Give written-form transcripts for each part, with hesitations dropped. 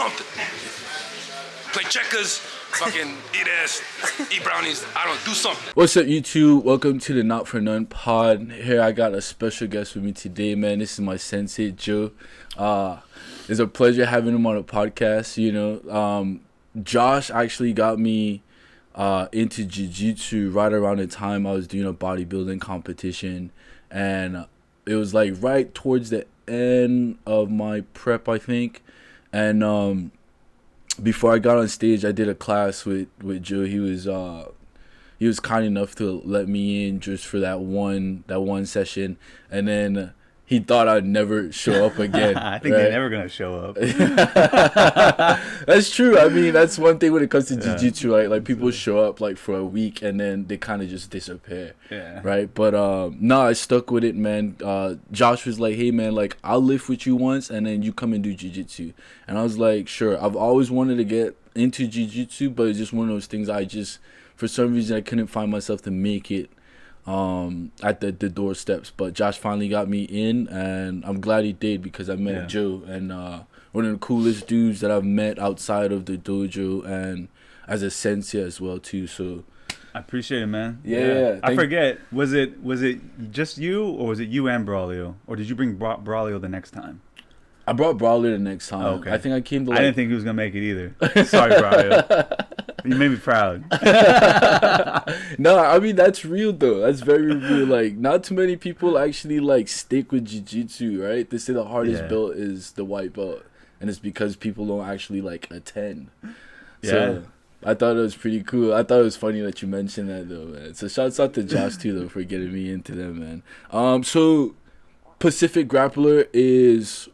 something. Play checkers, fucking eat ass, eat brownies. I don't do something. What's up, YouTube? Welcome to the Not For None pod. Here I got a special guest with me today, man. This is my sensei, Joe. It's a pleasure having him on the podcast. You know, Josh actually got me into Jiu-Jitsu right around the time I was doing a bodybuilding competition, and it was like right towards the end of my prep, I think. And before I got on stage, I did a class with Joe. He was kind enough to let me in just for that one session, and then he thought I'd never show up again. I think they're never gonna show up. That's true. I mean, that's one thing when it comes to jiu-jitsu, right? Like, people show up like for a week and then they kind of just disappear. Yeah. Right. But no, I stuck with it, man. Josh was like, "Hey, man, like, I'll lift with you once, and then you come and do jiu-jitsu." And I was like, "Sure." I've always wanted to get into jiu-jitsu, but it's just one of those things. For some reason, I couldn't find myself to make it at the doorsteps. But Josh finally got me in, and I'm glad he did, because I met Joe, and one of the coolest dudes that I've met outside of the dojo and as a sensei as well too. So I appreciate it, man. Yeah. I forget, was it just you, or was it you and Braulio, or did you bring Braulio the next time? I brought Brawler the next time. Oh, okay. I think I came to I didn't think he was gonna make it either. Sorry, Braulio. You made me proud. No, I mean, that's real though. That's very real. Like, not too many people actually like stick with jiu-jitsu, right? They say the hardest belt is the white belt, and it's because people don't actually like attend. Yeah. So I thought it was pretty cool. I thought it was funny that you mentioned that though, man. So shouts out to Josh too though for getting me into them, man. So Pacific Grappler is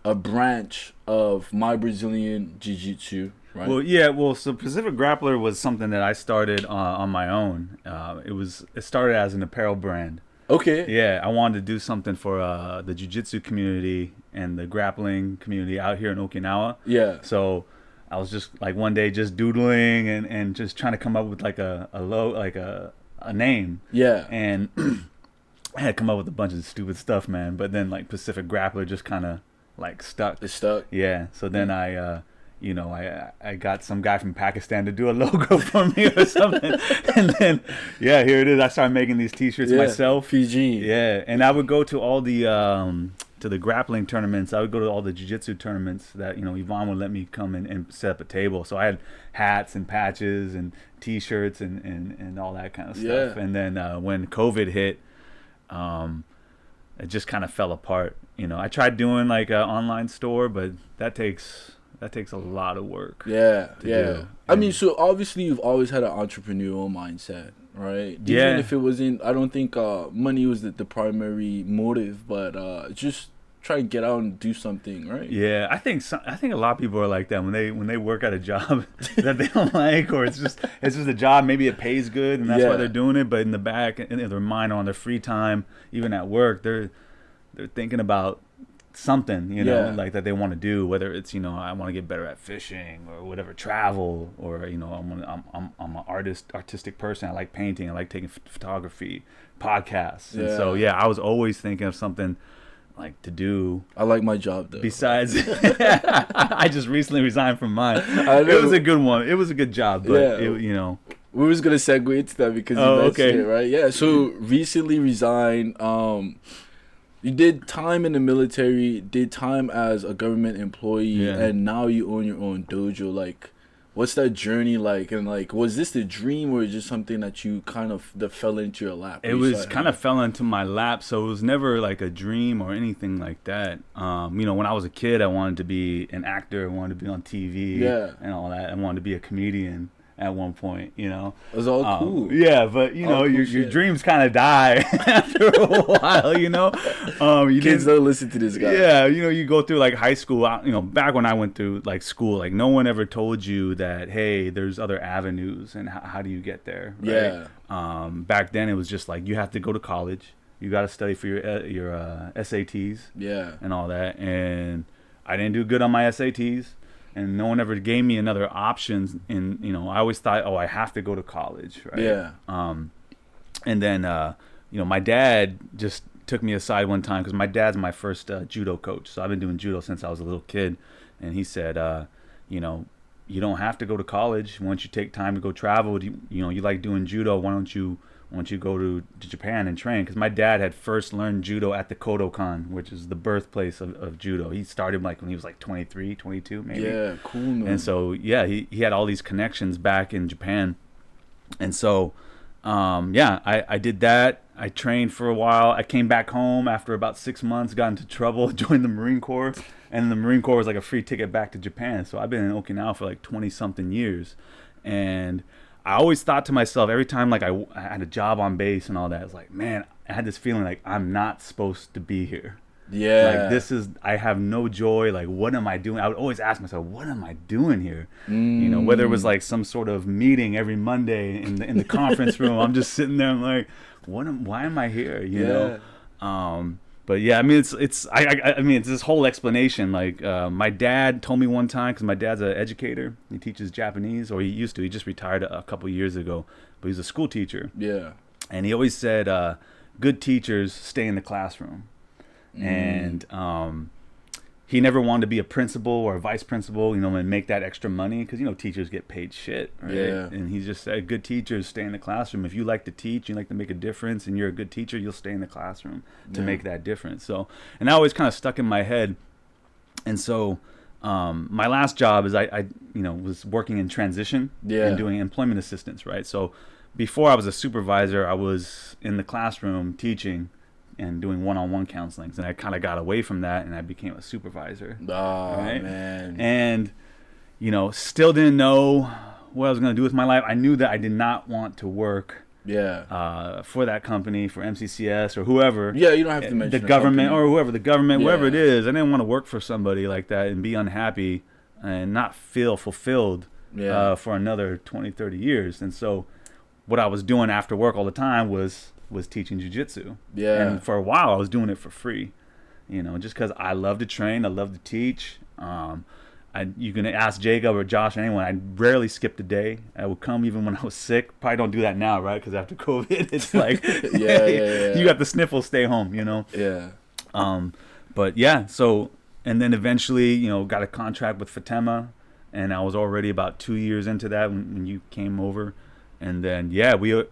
a branch of my Brazilian jiu-jitsu, right? Well, so Pacific Grappler was something that I started on my own. It started as an apparel brand. Okay. Yeah, I wanted to do something for the jiu-jitsu community and the grappling community out here in Okinawa. Yeah. So I was just like one day just doodling and just trying to come up with like a name. Yeah. And I had come up with a bunch of stupid stuff, man. But then like Pacific Grappler just kind of like stuck. It's stuck. Yeah. So then I got some guy from Pakistan to do a logo for me or something. And then, here it is. I started making these T-shirts myself. PG. Yeah. And I would go to all the to the grappling tournaments. I would go to all the jiu-jitsu tournaments that, Yvonne would let me come and set up a table. So I had hats and patches and T-shirts and all that kind of stuff. Yeah. And then when COVID hit, it just kind of fell apart. I tried doing like an online store, but that takes a lot of work. Yeah. Do. I mean, so obviously you've always had an entrepreneurial mindset, right? Yeah. Even if it wasn't, I don't think money was the primary motive, but just try and get out and do something, right? Yeah, I think a lot of people are like that when they work at a job that they don't like, or it's just a job. Maybe it pays good, and that's why they're doing it. But in the back, in their mind, or on their free time, even at work, they're thinking about something, like that they want to do, whether it's I want to get better at fishing or whatever, travel, or I'm an artistic person. I like painting. I like taking photography, podcasts. And so I was always thinking of something like to do. I like my job though. Besides, I just recently resigned from mine. It was a good one. It was a good job, but we was gonna segue into that because you mentioned it, right? Yeah. So recently resigned. You did time in the military, did time as a government employee, and now you own your own dojo. Like, what's that journey like? And like, was this the dream, or just something that you that fell into your lap? It was kind of fell into my lap, so it was never like a dream or anything like that. When I was a kid, I wanted to be an actor, I wanted to be on TV, and all that. I wanted to be a comedian at one point, It was all cool. Yeah, but your dreams kind of die after a while, Kids don't listen to this guy. Yeah, you go through like high school, back when I went through like school, like no one ever told you that, hey, there's other avenues and how do you get there, right? Yeah. Back then it was just like you have to go to college, you got to study for your SATs, and all that, and I didn't do good on my SATs. And no one ever gave me another options. And, I always thought, I have to go to college, right? Yeah. And then, my dad just took me aside one time because my dad's my first judo coach. So I've been doing judo since I was a little kid. and he said, you know, you don't have to go to college. Once you take time to go travel, you know, you like doing judo. Why don't you go to Japan and train? Because my dad had first learned judo at the Kodokan, which is the birthplace of judo. He started like when he was like 23, 22 maybe. Yeah, cool, man. And so, yeah, he had all these connections back in Japan. And so, I did that. I trained for a while. I came back home after about 6 months, got into trouble, joined the Marine Corps. And the Marine Corps was like a free ticket back to Japan. So I've been in Okinawa for like 20-something years. And I always thought to myself, every time like I had a job on base and all that, I was like, man, I had this feeling like I'm not supposed to be here. Yeah. Like I have no joy. Like, what am I doing? I would always ask myself, what am I doing here? You know, whether it was like some sort of meeting every Monday in the conference room, I'm just sitting there. I'm like, why am I here? You know? But yeah, I mean, I mean, it's this whole explanation. Like, my dad told me one time, because my dad's an educator. He teaches Japanese, or he used to. He just retired a couple years ago, but he's a school teacher. Yeah. And he always said, good teachers stay in the classroom. And he never wanted to be a principal or a vice principal, you know, and make that extra money, because, you know, teachers get paid shit, right? Yeah. And he just said, good teachers stay in the classroom. If you like to teach, you like to make a difference, and you're a good teacher, you'll stay in the classroom to make that difference. So, and that always kind of stuck in my head. And so my last job is I you know, was working in transition and doing employment assistance, right? So before I was a supervisor, I was in the classroom teaching and doing one-on-one counselings, and I kind of got away from that, and I became a supervisor. Oh, right? man. And, you know, still didn't know what I was going to do with my life. I knew that I did not want to work for that company, for MCCS or whoever. Yeah, you don't have to mention the government company. or whoever, the government, whoever it is. I didn't want to work for somebody like that and be unhappy and not feel fulfilled for another 20, 30 years. And so what I was doing after work all the time was teaching jiu-jitsu. Yeah. And for a while I was doing it for free, you know, just because I love to train, I love to teach. You can ask Jacob or Josh or anyone, I rarely skipped a day. I would come even when I was sick. Probably don't do that now, right? Because after COVID, it's like, you got the sniffles, stay home, you know? Yeah. But yeah, so, and then eventually, you know, got a contract with Fatema, and I was already about 2 years into that when you came over. And then,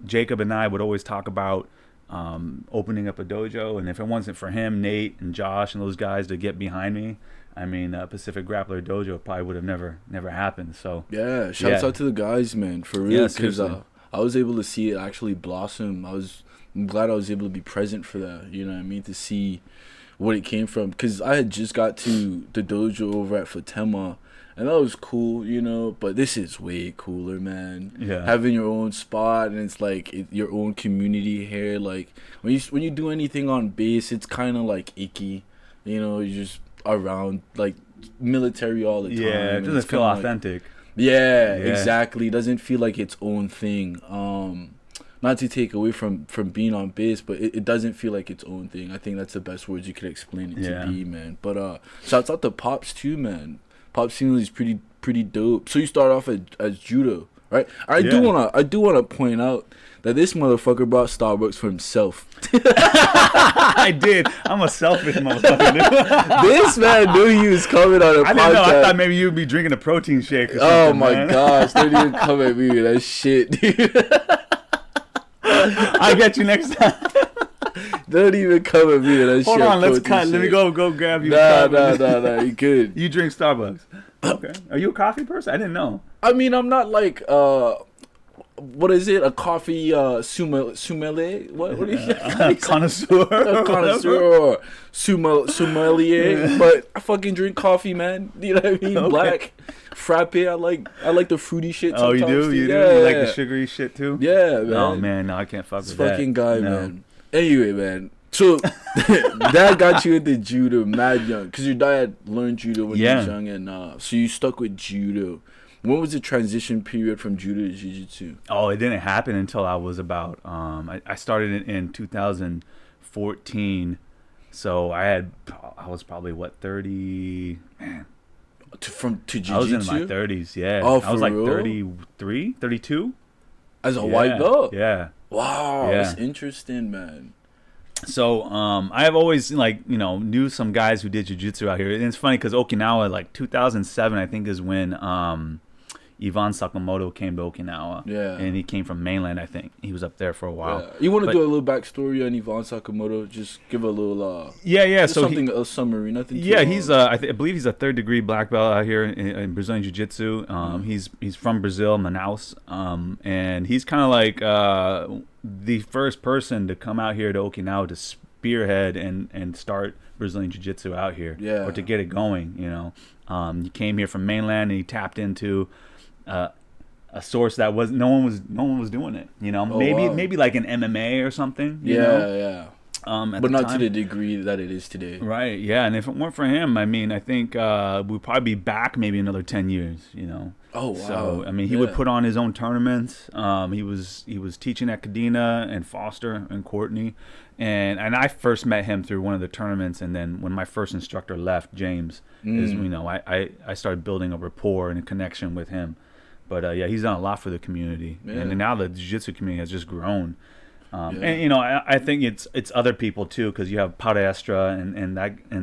Jacob and I would always talk about opening up a dojo. And if it wasn't for him, Nate and Josh and those guys to get behind me, I mean, Pacific Grappler Dojo probably would have never happened. So yeah, shouts out to the guys, man, for real. Because I was able to see it actually blossom. I'm glad I was able to be present for that. You know what I mean? To see what it came from. Because I had just got to the dojo over at Fatema. And that was cool, you know, but this is way cooler, man. Yeah. Having your own spot, and it's like your own community here. Like when you do anything on base, it's kind of like icky, you know. You're just around like military all the time. Yeah, it doesn't feel authentic. Yeah, exactly. It doesn't feel like its own thing. Not to take away from being on base, but it doesn't feel like its own thing. I think that's the best words you could explain it to be, man. But shouts out to Pops too, man. Pop scene is pretty dope. So you start off as judo, right? I do wanna point out that this motherfucker brought Starbucks for himself. I did. I'm a selfish motherfucker, dude. This man knew he was coming on a podcast. I didn't know. I thought maybe you'd be drinking a protein shake or something. Oh my gosh, don't even come at me with that shit, dude. I'll get you next time. Don't even come at me with that shit. Hold on, let's cut. Let me go grab you. Nah, you good. You drink Starbucks. Okay. Are you a coffee person? I didn't know. I mean, I'm not like what is it? A coffee sommelier? What do you connoisseur? A connoisseur or sommelier? But I fucking drink coffee, man. You know what I mean? Okay. Black frappe. I like the fruity shit. Oh, you do? You do? You like the sugary shit too? Yeah, man. Oh man, no, I can't fuck with that. Fucking guy, man. Anyway, man. So that got you into judo mad young, because your dad learned judo when you was young, and so you stuck with judo. When was the transition period from judo to jiu-jitsu? Oh, it didn't happen until I was about I started in 2014, so I was probably 30, man. To jiu-jitsu? I was in my 30s, yeah. Oh, I was like real? 33, 32. As a white belt? Yeah. Wow, that's interesting, man. So I have always knew some guys who did jiu-jitsu out here, and it's funny because Okinawa, like 2007, I think is when Ivan Sakamoto came to Okinawa. Yeah. And he came from mainland, I think. He was up there for a while. Yeah. You want to do a little backstory on Ivan Sakamoto? Just give a little so a summary, nothing too yeah, long. he's I believe he's a 3rd degree black belt out here in Brazilian Jiu-Jitsu. He's from Brazil, Manaus. And he's kind of like the first person to come out here to Okinawa to spearhead and start Brazilian Jiu-Jitsu out here. Yeah. Or to get it going, he came here from mainland and he tapped into a source that no one was doing it, maybe like an MMA or something, yeah, but not time. to the degree that it is today, right? Yeah, and if it weren't for him, I mean, I think we'd probably be back maybe another 10 years, Oh wow! So I mean, he would put on his own tournaments. He was teaching at Kadena and Foster and Courtney, and I first met him through one of the tournaments, and then when my first instructor left, James, I started building a rapport and a connection with him. But yeah, he's done a lot for the community, and now the jiu-jitsu community has just grown. And I think it's other people too, because you have Palestra and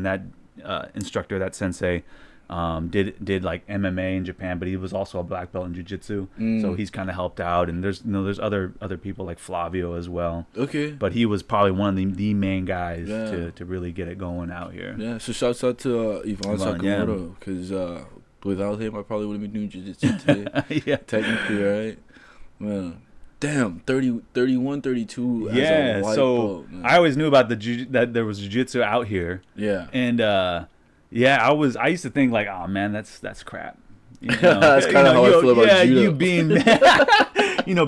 that instructor, that sensei, did like MMA in Japan, but he was also a black belt in jiu-jitsu, so he's kind of helped out. And there's other people like Flavio as well. Okay, but he was probably one of the main guys to really get it going out here. Yeah, so shouts out to Ivan Sakamoto, because without him, I probably would have been doing jiu-jitsu today. Yeah, technically, right? Man, damn, 31, 32. Yeah, as a white so belt, I always knew about that there was jiu-jitsu out here. Yeah, and yeah, I used to think like, oh man, that's crap. That's kind of how I feel about judo. You being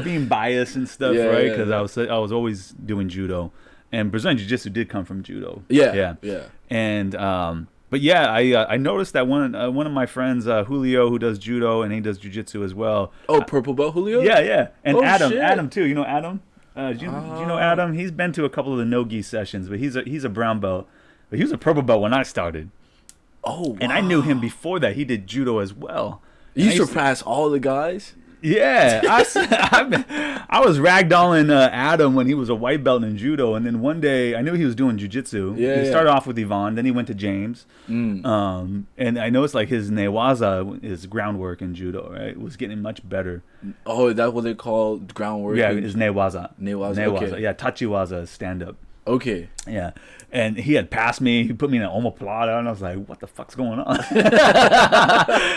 being biased and stuff, right? Because I was always doing judo, and Brazilian jiu-jitsu did come from judo. Yeah. And but yeah, I noticed that one of my friends, Julio, who does judo and he does jiu-jitsu as well. Oh, purple belt Julio? Yeah. And Adam, shit. Adam too. You know Adam? Do you know Adam? He's been to a couple of the no-gi sessions, but he's a brown belt. But he was a purple belt when I started. Oh, wow. And I knew him before that. He did judo as well. You surpassed all the guys? Yeah, I was ragdolling Adam when he was a white belt in judo, and then one day I knew he was doing jiu-jitsu. He started off with Yvonne, then he went to James, and I noticed like his newaza, his groundwork in judo, right, was getting much better. Oh, is that what they call groundwork? Yeah, it's newaza. Newaza. Okay. Yeah, tachiwaza is stand up. Okay. Yeah. And he had passed me. He put me in an omoplata, and I was like, "What the fuck's going on?"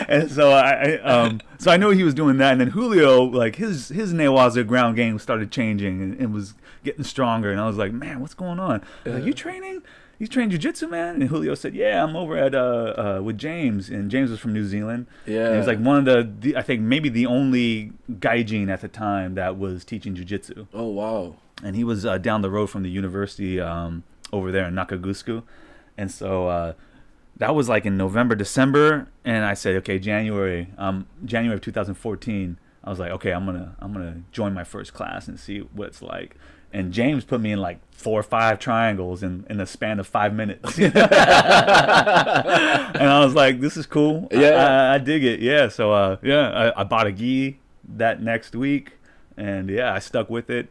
And so I knew he was doing that. And then Julio, like his newaza ground game started changing and was getting stronger. And I was like, "Man, what's going on?" Like, you training? You train jiu-jitsu, man? And Julio said, "Yeah, I'm over at with James." And James was from New Zealand. Yeah. And he was like one of the I think maybe the only gaijin at the time that was teaching jiu-jitsu. Oh wow. And he was down the road from the university over there in Nakagusku. And so that was like in November, December. And I said, okay, January of 2014, I was like, okay, I'm gonna join my first class and see what it's like. And James put me in like 4 or 5 triangles in the span of 5 minutes. And I was like, this is cool. Yeah. I dig it. Yeah. So I bought a gi that next week, and I stuck with it.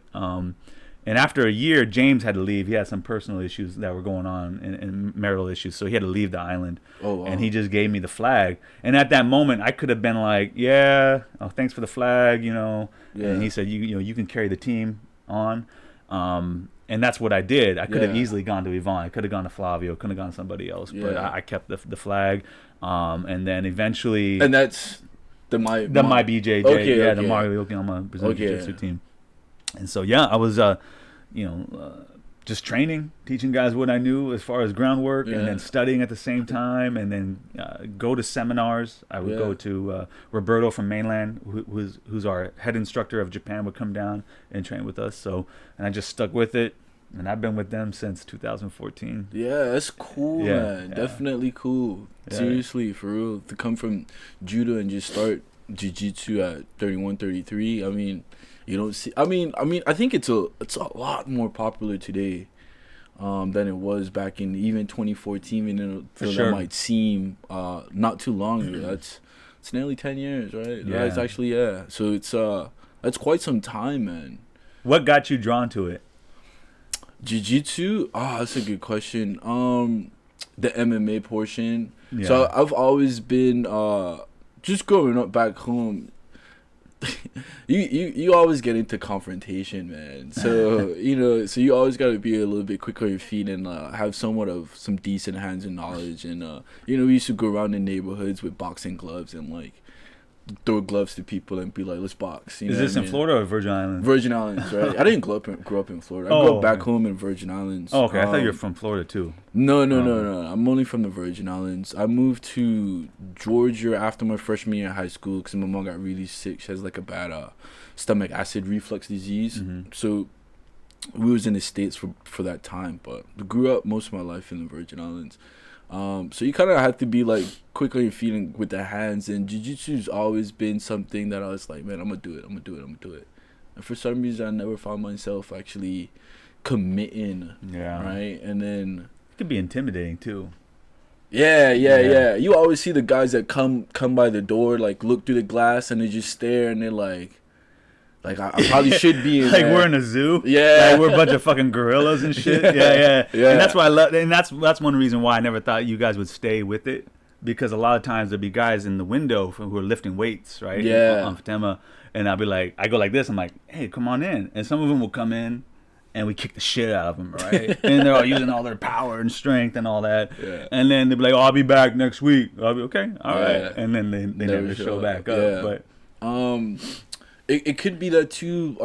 And after a year, James had to leave. He had some personal issues that were going on and marital issues, so he had to leave the island. Oh, wow. And he just gave me the flag. And at that moment, I could have been like, thanks for the flag, Yeah. And he said, you can carry the team on. And that's what I did. I could have easily gone to Yvonne. I could have gone to Flavio. Could have gone to somebody else. But I kept the flag. And then eventually... And that's the my BJJ. Okay. The Mario Yokoyama Brazilian Jiu-Jitsu team. And so, I was, just training, teaching guys what I knew as far as groundwork, and then studying at the same time, and then go to seminars. I would go to Roberto from mainland, who's our head instructor of Japan, would come down and train with us. So, and I just stuck with it, and I've been with them since 2014. Yeah, that's cool, man. Yeah. Definitely cool. Yeah. Seriously, for real, to come from judo and just start jiu-jitsu at 31, 33. I mean, you don't see. I mean, I think it's a lot more popular today than it was back in even 2014. Even though that might seem not too long ago. It's nearly 10 years, right? Yeah. It's actually So that's quite some time, man. What got you drawn to it? Jiu-Jitsu? Oh, that's a good question. The MMA portion. Yeah. So I've always been just growing up back home. you always get into confrontation, man. So so you always got to be a little bit quicker on your feet and have somewhat of some decent hands and knowledge. And we used to go around in neighborhoods with boxing gloves and like throw gloves to people and be like, let's box. Is this in Florida or Virgin Islands? Virgin Islands, right? I didn't grow up in Florida. I grew up back home in Virgin Islands. Oh, okay. I thought you were from Florida too. No. I'm only from the Virgin Islands. I moved to Georgia after my freshman year of high school because my mom got really sick. She has like a bad stomach acid reflux disease. Mm-hmm. So we was in the States for that time, but I grew up most of my life in the Virgin Islands. So you kind of have to be like quick on your feet and with the hands, and jiu-jitsu's always been something that I was like, man, I'm gonna do it. And for some reason I never found myself actually committing. Yeah. Right. And then it could be intimidating too. Yeah. You always see the guys that come by the door, like look through the glass and they just stare and they're like I probably should be in like there. We're in a zoo. Yeah, like we're a bunch of fucking gorillas and shit. Yeah. And that's why I love. And that's one reason why I never thought you guys would stay with it, because a lot of times there'd be guys in the window who are lifting weights, right? Yeah. On Fatema, and I'll be like, I go like this. I'm like, hey, come on in. And some of them will come in, and we kick the shit out of them, right? And they're all using all their power and strength and all that. Yeah. And then they'll be like, oh, I'll be back next week. I'll be okay. All right. And then they never show back up. Yeah. But It could be that too.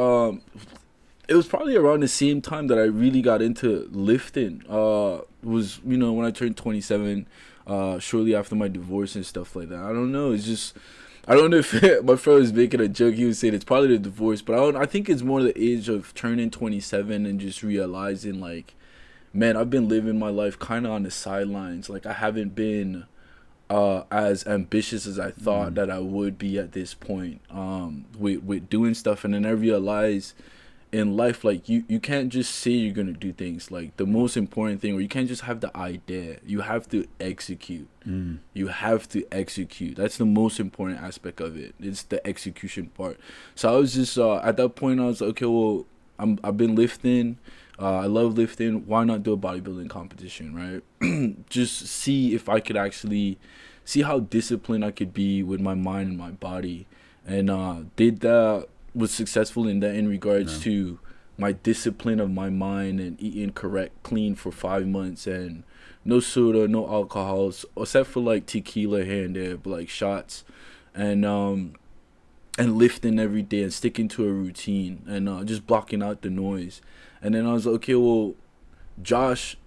It was probably around the same time that I really got into lifting. Was when I turned 27, shortly after my divorce and stuff like that. I don't know. It's just I don't know if my friend was making a joke. He was saying it's probably the divorce, but I think it's more the age of turning 27 and just realizing like, man, I've been living my life kind of on the sidelines. Like I haven't been as ambitious as I thought that I would be at this point with doing stuff. And then I realized in life, like you can't just say you're gonna do things. Like the most important thing, or you can't just have the idea, you have to execute. You have to execute. That's the most important aspect of it. It's the execution part. So I was just at that point I was like, okay, well I've been lifting. I love lifting. Why not do a bodybuilding competition, right? Just see if I could actually see how disciplined I could be with my mind and my body. And did that, was successful in that in regards to my discipline of my mind and eating correct, clean for 5 months and no soda, no alcohols, except for like tequila here and there, but like shots. And lifting every day and sticking to a routine and just blocking out the noise. And then I was like, okay, well, Josh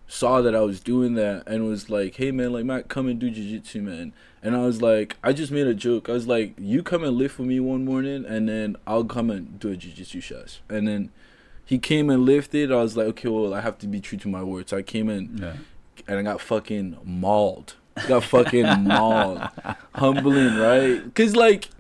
saw that I was doing that and was like, hey, man, like, Matt, come and do jiu-jitsu, man. And I was like, I just made a joke. I was like, you come and lift with me one morning and then I'll come and do a jiu-jitsu shot. And then he came and lifted. I was like, okay, well, I have to be true to my word. So I came in and I got fucking mauled. Mauled. Humbling, right? Because, like,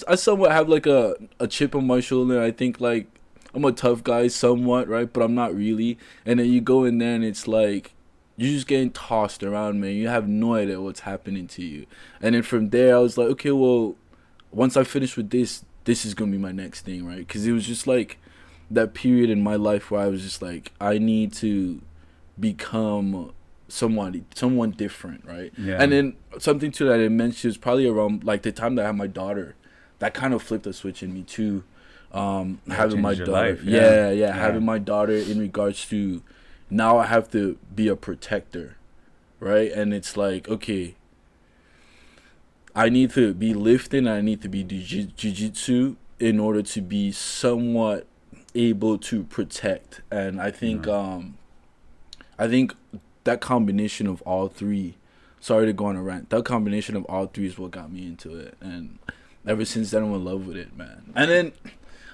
I somewhat have like a chip on my shoulder. I think like I'm a tough guy somewhat, right? But I'm not really. And then you go in there and it's like you're just getting tossed around, man. You have no idea what's happening to you. And then from there I was like, okay, well, once I finish with this is gonna be my next thing, right? Because it was just like that period in my life where I was just like, I need to become someone different, right? Yeah. And then something too that I mentioned was probably around like the time that I had my daughter. That kind of flipped a switch in me too. Having my daughter, life, having my daughter in regards to now I have to be a protector, right? And it's like, okay, I need to be lifting, I need to be jiu-jitsu in order to be somewhat able to protect. And I think that combination of all three, sorry to go on a rant, that combination of all three is what got me into it. And ever since then, I'm in love with it, man. And then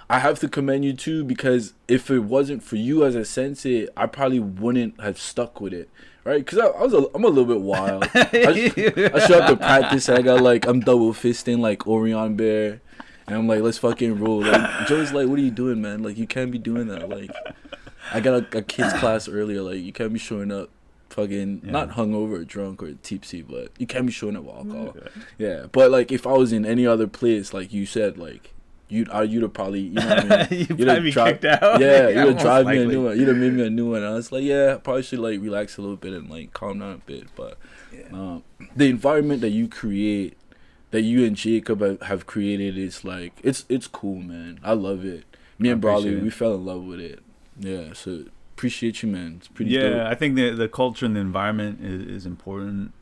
I have to commend you too, because if it wasn't for you as a sensei, I probably wouldn't have stuck with it, right? Because I'm a little bit wild. I show up to practice and I'm double fisting like Orion Bear, and I'm like, let's fucking roll. Like Joe's like, what are you doing, man? Like you can't be doing that. Like I got a kids class earlier. Like you can't be showing up fucking not hungover or drunk or tipsy, but you can't be showing up with alcohol. Yeah, but like if I was in any other place, like you said, like you'd have probably, you know what I mean? You'd probably be kicked out. Yeah, Yeah, you'd most drive me a likely. new one. You'd have made me a new one. And I was like, yeah, I probably should like relax a little bit and like calm down a bit. But the environment that you create, that you and Jacob have created, is like it's cool, man. I love it. Me and Bradley, we fell in love with it. Yeah, so appreciate you, man. It's pretty dope. I think the culture and the environment is important.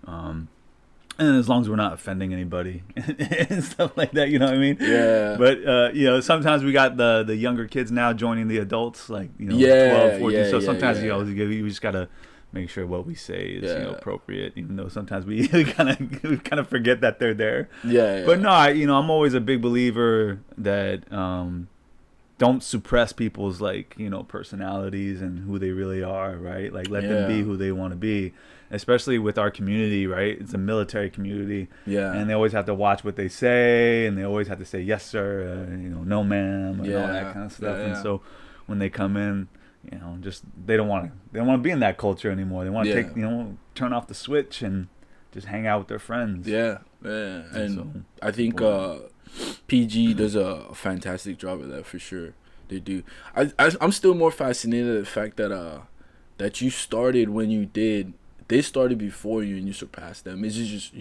And as long as we're not offending anybody and stuff like that, you know what I mean? Yeah. But, you know, sometimes we got the younger kids now joining the adults, like, you know, Yeah, 12, 14. yeah, So yeah, sometimes, yeah. you know, we just got to make sure what we say is, you know, Yeah. appropriate, even though sometimes we kind of forget that they're there. Yeah. But no, I'm always a big believer that don't suppress people's, like, you know, personalities and who they really are, right? Like, let them be who they want to be. Especially with our community, right? It's a military community. Yeah. And they always have to watch what they say, and they always have to say yes, sir, you know, no, ma'am, and all that kind of stuff. Yeah. And so when they come in, you know, just they don't want to be in that culture anymore. They want to take, you know, turn off the switch and just hang out with their friends. Yeah. And so, I think PG does a fantastic job of that for sure. They do. I'm still more fascinated at the fact that that you started when you did. They started before you and you surpassed them. It's just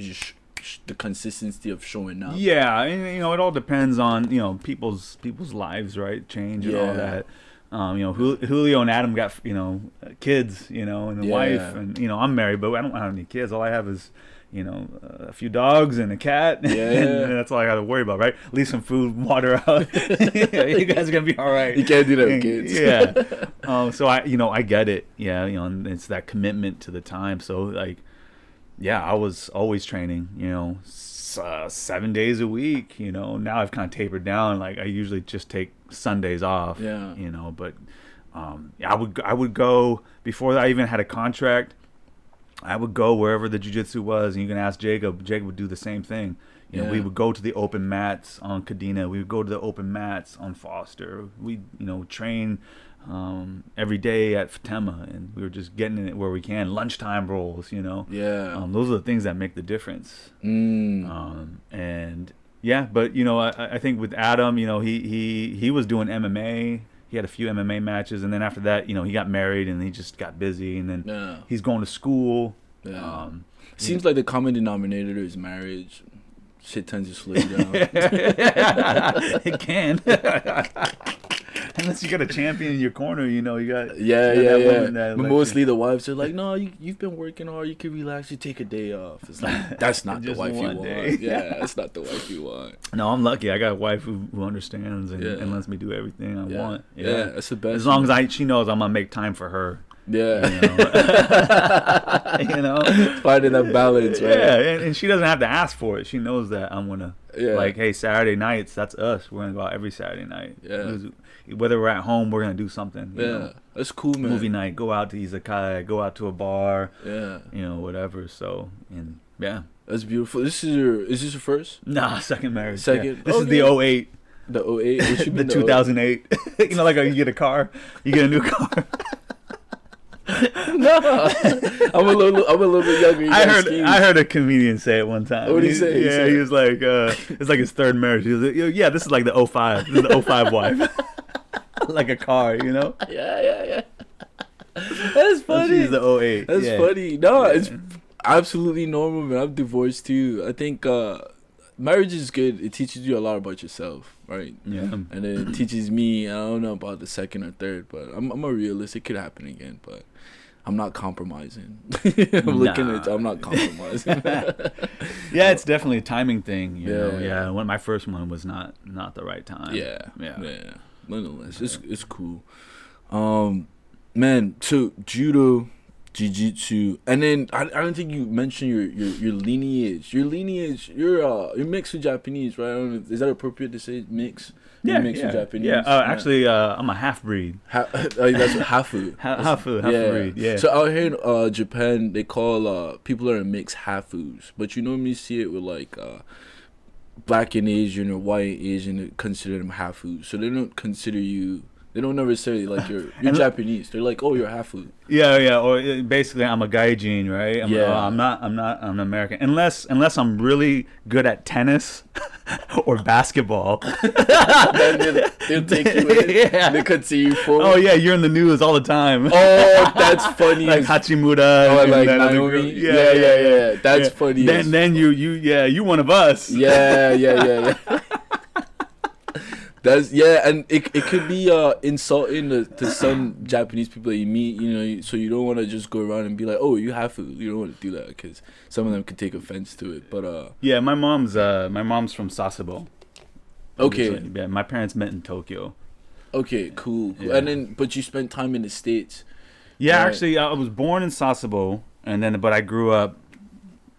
the consistency of showing up. Yeah, and you know, it all depends on, you know, people's lives, right? Change and all that. You know, Julio and Adam got, you know, kids, you know, and a wife, and you know, I'm married, but I don't have any kids. All I have is, you know, a few dogs and a cat. Yeah. And that's all I got to worry about, right? Leave some food, water out. You guys are gonna be all right. You can't do that with kids. Yeah. So I get it. Yeah. You know, and it's that commitment to the time. So like, yeah, I was always training. You know, 7 days a week. You know, now I've kind of tapered down. Like I usually just take Sundays off. Yeah. You know, but I would go before I even had a contract. I would go wherever the jiu-jitsu was, and you can ask Jacob. Jacob would do the same thing. You know, we would go to the open mats on Kadena. We would go to the open mats on Foster. We, you know, train every day at Fatema, and we were just getting in it where we can. Lunchtime rolls, you know. Yeah. Those are the things that make the difference. And yeah, but you know, I think with Adam, you know, he was doing MMA. He had a few MMA matches, and then after that, you know, he got married and he just got busy, and then he's going to school. Yeah. Seems like the common denominator is marriage. Shit tends to slow you down. It can. Unless you got a champion in your corner, you know, you got But mostly the wives are like, no, you've been working hard, you can relax, you take a day off. It's like, that's not the wife you want. Yeah, that's not the wife you want. No, I'm lucky. I got a wife who understands and lets me do everything I want. Yeah, that's the best. As long as she knows I'm gonna make time for her. Yeah. You know? Finding that balance, right? Yeah, and she doesn't have to ask for it. She knows that I'm gonna like, hey, Saturday nights, that's us. We're gonna go out every Saturday night. Yeah. Whether we're at home, we're gonna do something. You know? That's cool, man. Movie night, go out to izakaya, go out to a bar. Yeah. You know, whatever. So, and that's beautiful. Is this your first? Nah, second marriage. Second. Yeah. This is the 08. The 08. The 2008. You know, like you get a car, you get a new car. No, I'm a little bit younger. I heard a comedian say it one time. What did he say? Yeah, he was like, it's like his third marriage. He was like, yeah, this is like the 05. This is the 05 wife. Like a car, you know? Yeah. That's funny. She's the 08. That's funny. No, it's absolutely normal, man. I'm divorced too. I think marriage is good. It teaches you a lot about yourself, right? Yeah. And then it teaches me, I don't know about the second or third, but I'm a realist. It could happen again, but I'm not compromising. I'm not compromising. Yeah, it's definitely a timing thing. You know? Yeah. When my first one was not the right time. Yeah. Nonetheless, it's cool. Man, so judo, jiu-jitsu, and then I don't think you mentioned your lineage. You're mixed with Japanese, right? I don't know, is that appropriate to say mix? Yeah, mixed with Japanese. Yeah, actually, I'm a half breed. That's hafu. Half breed. Yeah. So out here in Japan, they call people that are mixed hafus, but you normally see it with like black and Asian or white and Asian. They consider them hafus, so they don't consider you They don't necessarily like you're Japanese. They're like, oh, you're half. Yeah. Or basically, I'm a gaijin, right? I'm not an American unless I'm really good at tennis or basketball. Then they'll take you in. Yeah. They could see you full. Oh yeah, you're in the news all the time. Oh, that's funny. Like Hachimura. Oh, and like that other Naomi. girl. Yeah. That's funny. Then you one of us. Yeah. And it could be insulting to some Japanese people that you meet, you know, so you don't want to just go around and be like, oh, you have to. You don't want to do that because some of them could take offense to it. But yeah, my mom's from Sasebo. Okay. Yeah, my parents met in Tokyo. Okay, cool. Yeah. And then, but you spent time in the States. Yeah, right? actually, I was born in Sasebo, but I grew up,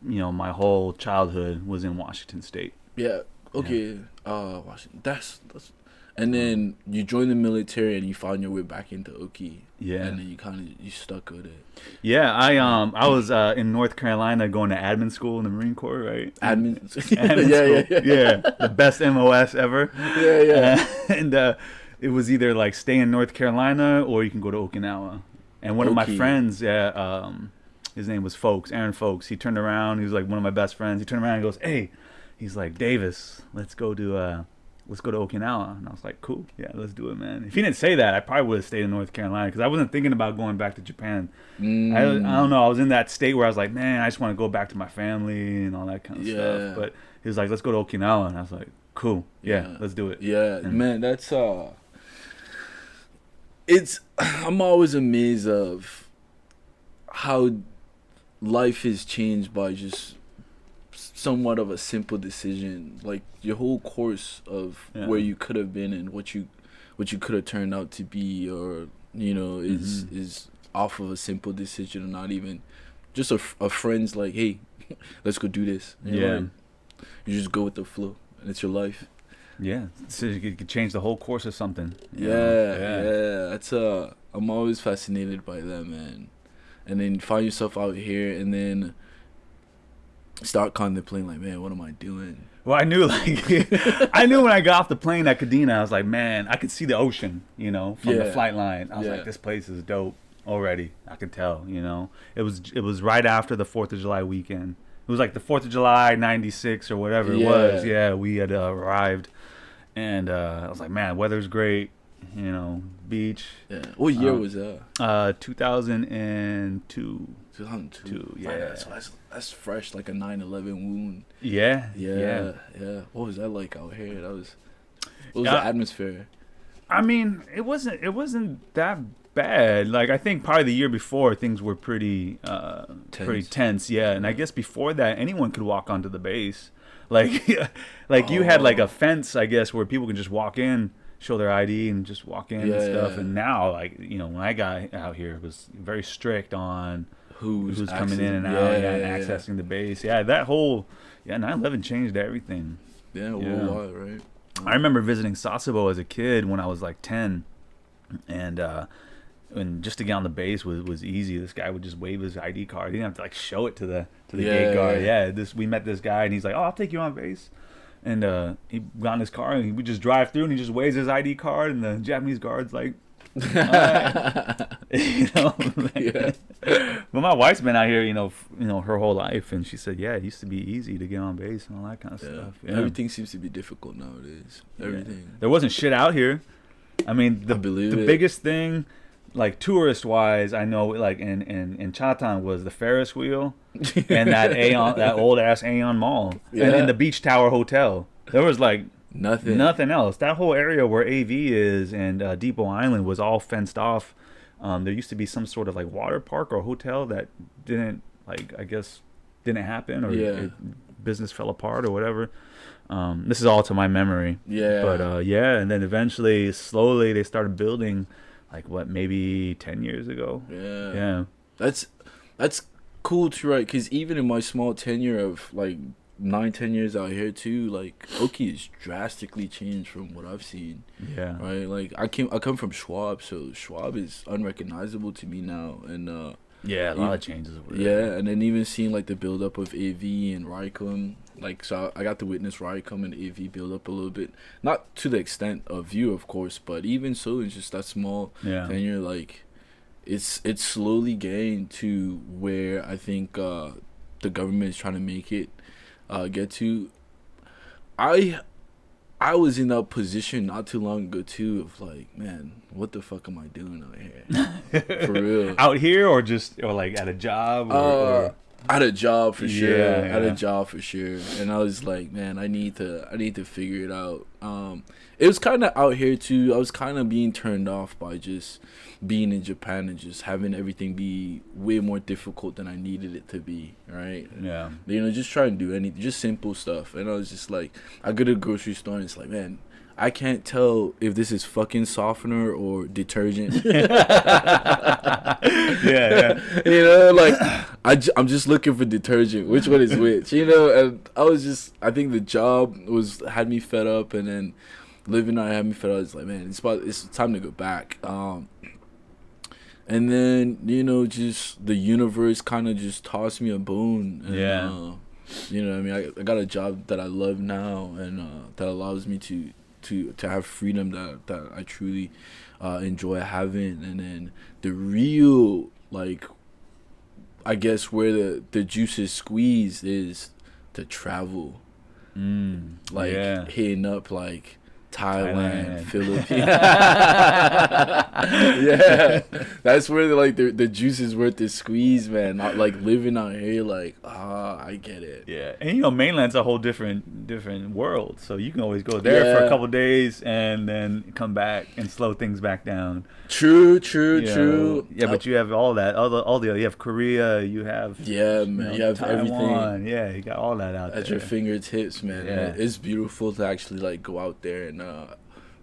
you know, my whole childhood was in Washington State. Yeah. Okay. Washington. That's. And then you joined the military and you found your way back into Oki. Yeah. And then you stuck with it. Yeah, I was in North Carolina going to admin school in the Marine Corps, right? Admin school. Yeah. The best MOS ever. Yeah. And it was either like stay in North Carolina or you can go to Okinawa. And one of my friends, his name was Aaron Folks. He turned around. He was like one of my best friends. He turned around and goes, "Hey," he's like, "Davis, let's go to Okinawa." And I was like, cool, yeah, let's do it, man. If he didn't say that, I probably would have stayed in North Carolina because I wasn't thinking about going back to Japan. I don't know, I was in that state where I was like, man, I just want to go back to my family and all that kind of stuff. But he was like, let's go to Okinawa. And I was like, cool, yeah. Let's do it. Yeah, man, that's I'm always amazed of how life is changed by just somewhat of a simple decision. Like your whole course of where you could have been and what you could have turned out to be, or you know, is off of a simple decision, and not even just a friend's like, hey, let's go do this. You know, like, you just go with the flow, and it's your life. Yeah, so you could change the whole course of something. Yeah. That's I'm always fascinated by that, man. And then find yourself out here, and then start contemplating like, man, what am I doing? Well, I knew when I got off the plane at Kadena, I was like, man, I could see the ocean, you know, from the flight line. I was like, this place is dope already. I could tell, you know. It was right after the 4th of July weekend. It was like the 4th of July, 96 or whatever it was. Yeah, we had arrived. And I was like, man, weather's great, you know, beach. Yeah. What year was that? 2002. 2002. Yeah. So that's fresh, like a 9/11 wound. Yeah. What was that like out here? What was the atmosphere? I mean, it wasn't that bad. Like, I think probably the year before things were pretty tense. Yeah. And I guess before that, anyone could walk onto the base. Like you had like a fence, I guess, where people could just walk in, show their ID and just walk in and stuff. And now, like, you know, when I got out here, it was very strict on who's coming in and out and accessing the base. Yeah, that whole 9/11 changed everything. Yeah, worldwide, right? I remember visiting Sasebo as a kid when I was like 10, and just to get on the base was easy. This guy would just wave his ID card. He didn't have to like show it to the gate guard. We met this guy and he's like, oh, I'll take you on base. And he got in his car and he would just drive through and he just waves his ID card and the Japanese guard's like, you know. But my wife's been out here, you know, her whole life, and she said, it used to be easy to get on base and all that kind of stuff. Yeah. Everything seems to be difficult nowadays. Everything. There wasn't shit out here. I mean, the biggest thing, like tourist wise, I know, like in Chatan was the Ferris wheel and that old ass Aeon Mall and the Beach Tower Hotel. There was like nothing else. That whole area where AV is and Depot Island was all fenced off. There used to be some sort of like water park or hotel that didn't happen, or business fell apart or whatever. This is all to my memory. But and then eventually, slowly, they started building, like maybe 10 years ago. That's cool too, right? Because even in my small tenure of like 9-10 years out here too, like Oki has drastically changed from what I've seen. Right, like I come from Schwab, so Schwab is unrecognizable to me now, and a lot of changes over there. And then even seeing like the build up of AV and Rycom, Like, so I got to witness Rye come in AV build up a little bit, not to the extent of you, of course, but even so, it's just that small. Yeah. And you're like, it's slowly getting to where I think the government is trying to make it get to. I was in that position not too long ago too, of like, man, what the fuck am I doing out here? For real. Out here, or like at a job, or at a job for sure. Yeah. At a job for sure. And I was like, man, I need to figure it out. It was kind of out here too. I was kind of being turned off by just being in Japan and just having everything be way more difficult than I needed it to be, right? Yeah. You know, just try and do anything, just simple stuff. And I was just like, I go to the grocery store and it's like, man, I can't tell if this is fucking softener or detergent. yeah. You know, like, I'm just looking for detergent. Which one is which? You know, and I think the job had me fed up, and then living out had me fed up. It's like, man, it's time to go back. And then, you know, just the universe kind of just tossed me a bone. And, you know what I mean? I got a job that I love now, and that allows me to have freedom that I truly enjoy having. And then the real, like, I guess where the juice is squeezed is to travel. Like, hitting up, like, Thailand. Philippines. Yeah, that's where the juice is worth the squeeze, man. Not like living out here, like, I get it. Yeah, and you know, mainland's a whole different world, so you can always go there for a couple days and then come back and slow things back down. True. Yeah, but you have all that, you have Korea, you have man, you have Taiwan, everything. Yeah, you got all that out at there your fingertips, man. Yeah. It's beautiful to actually like go out there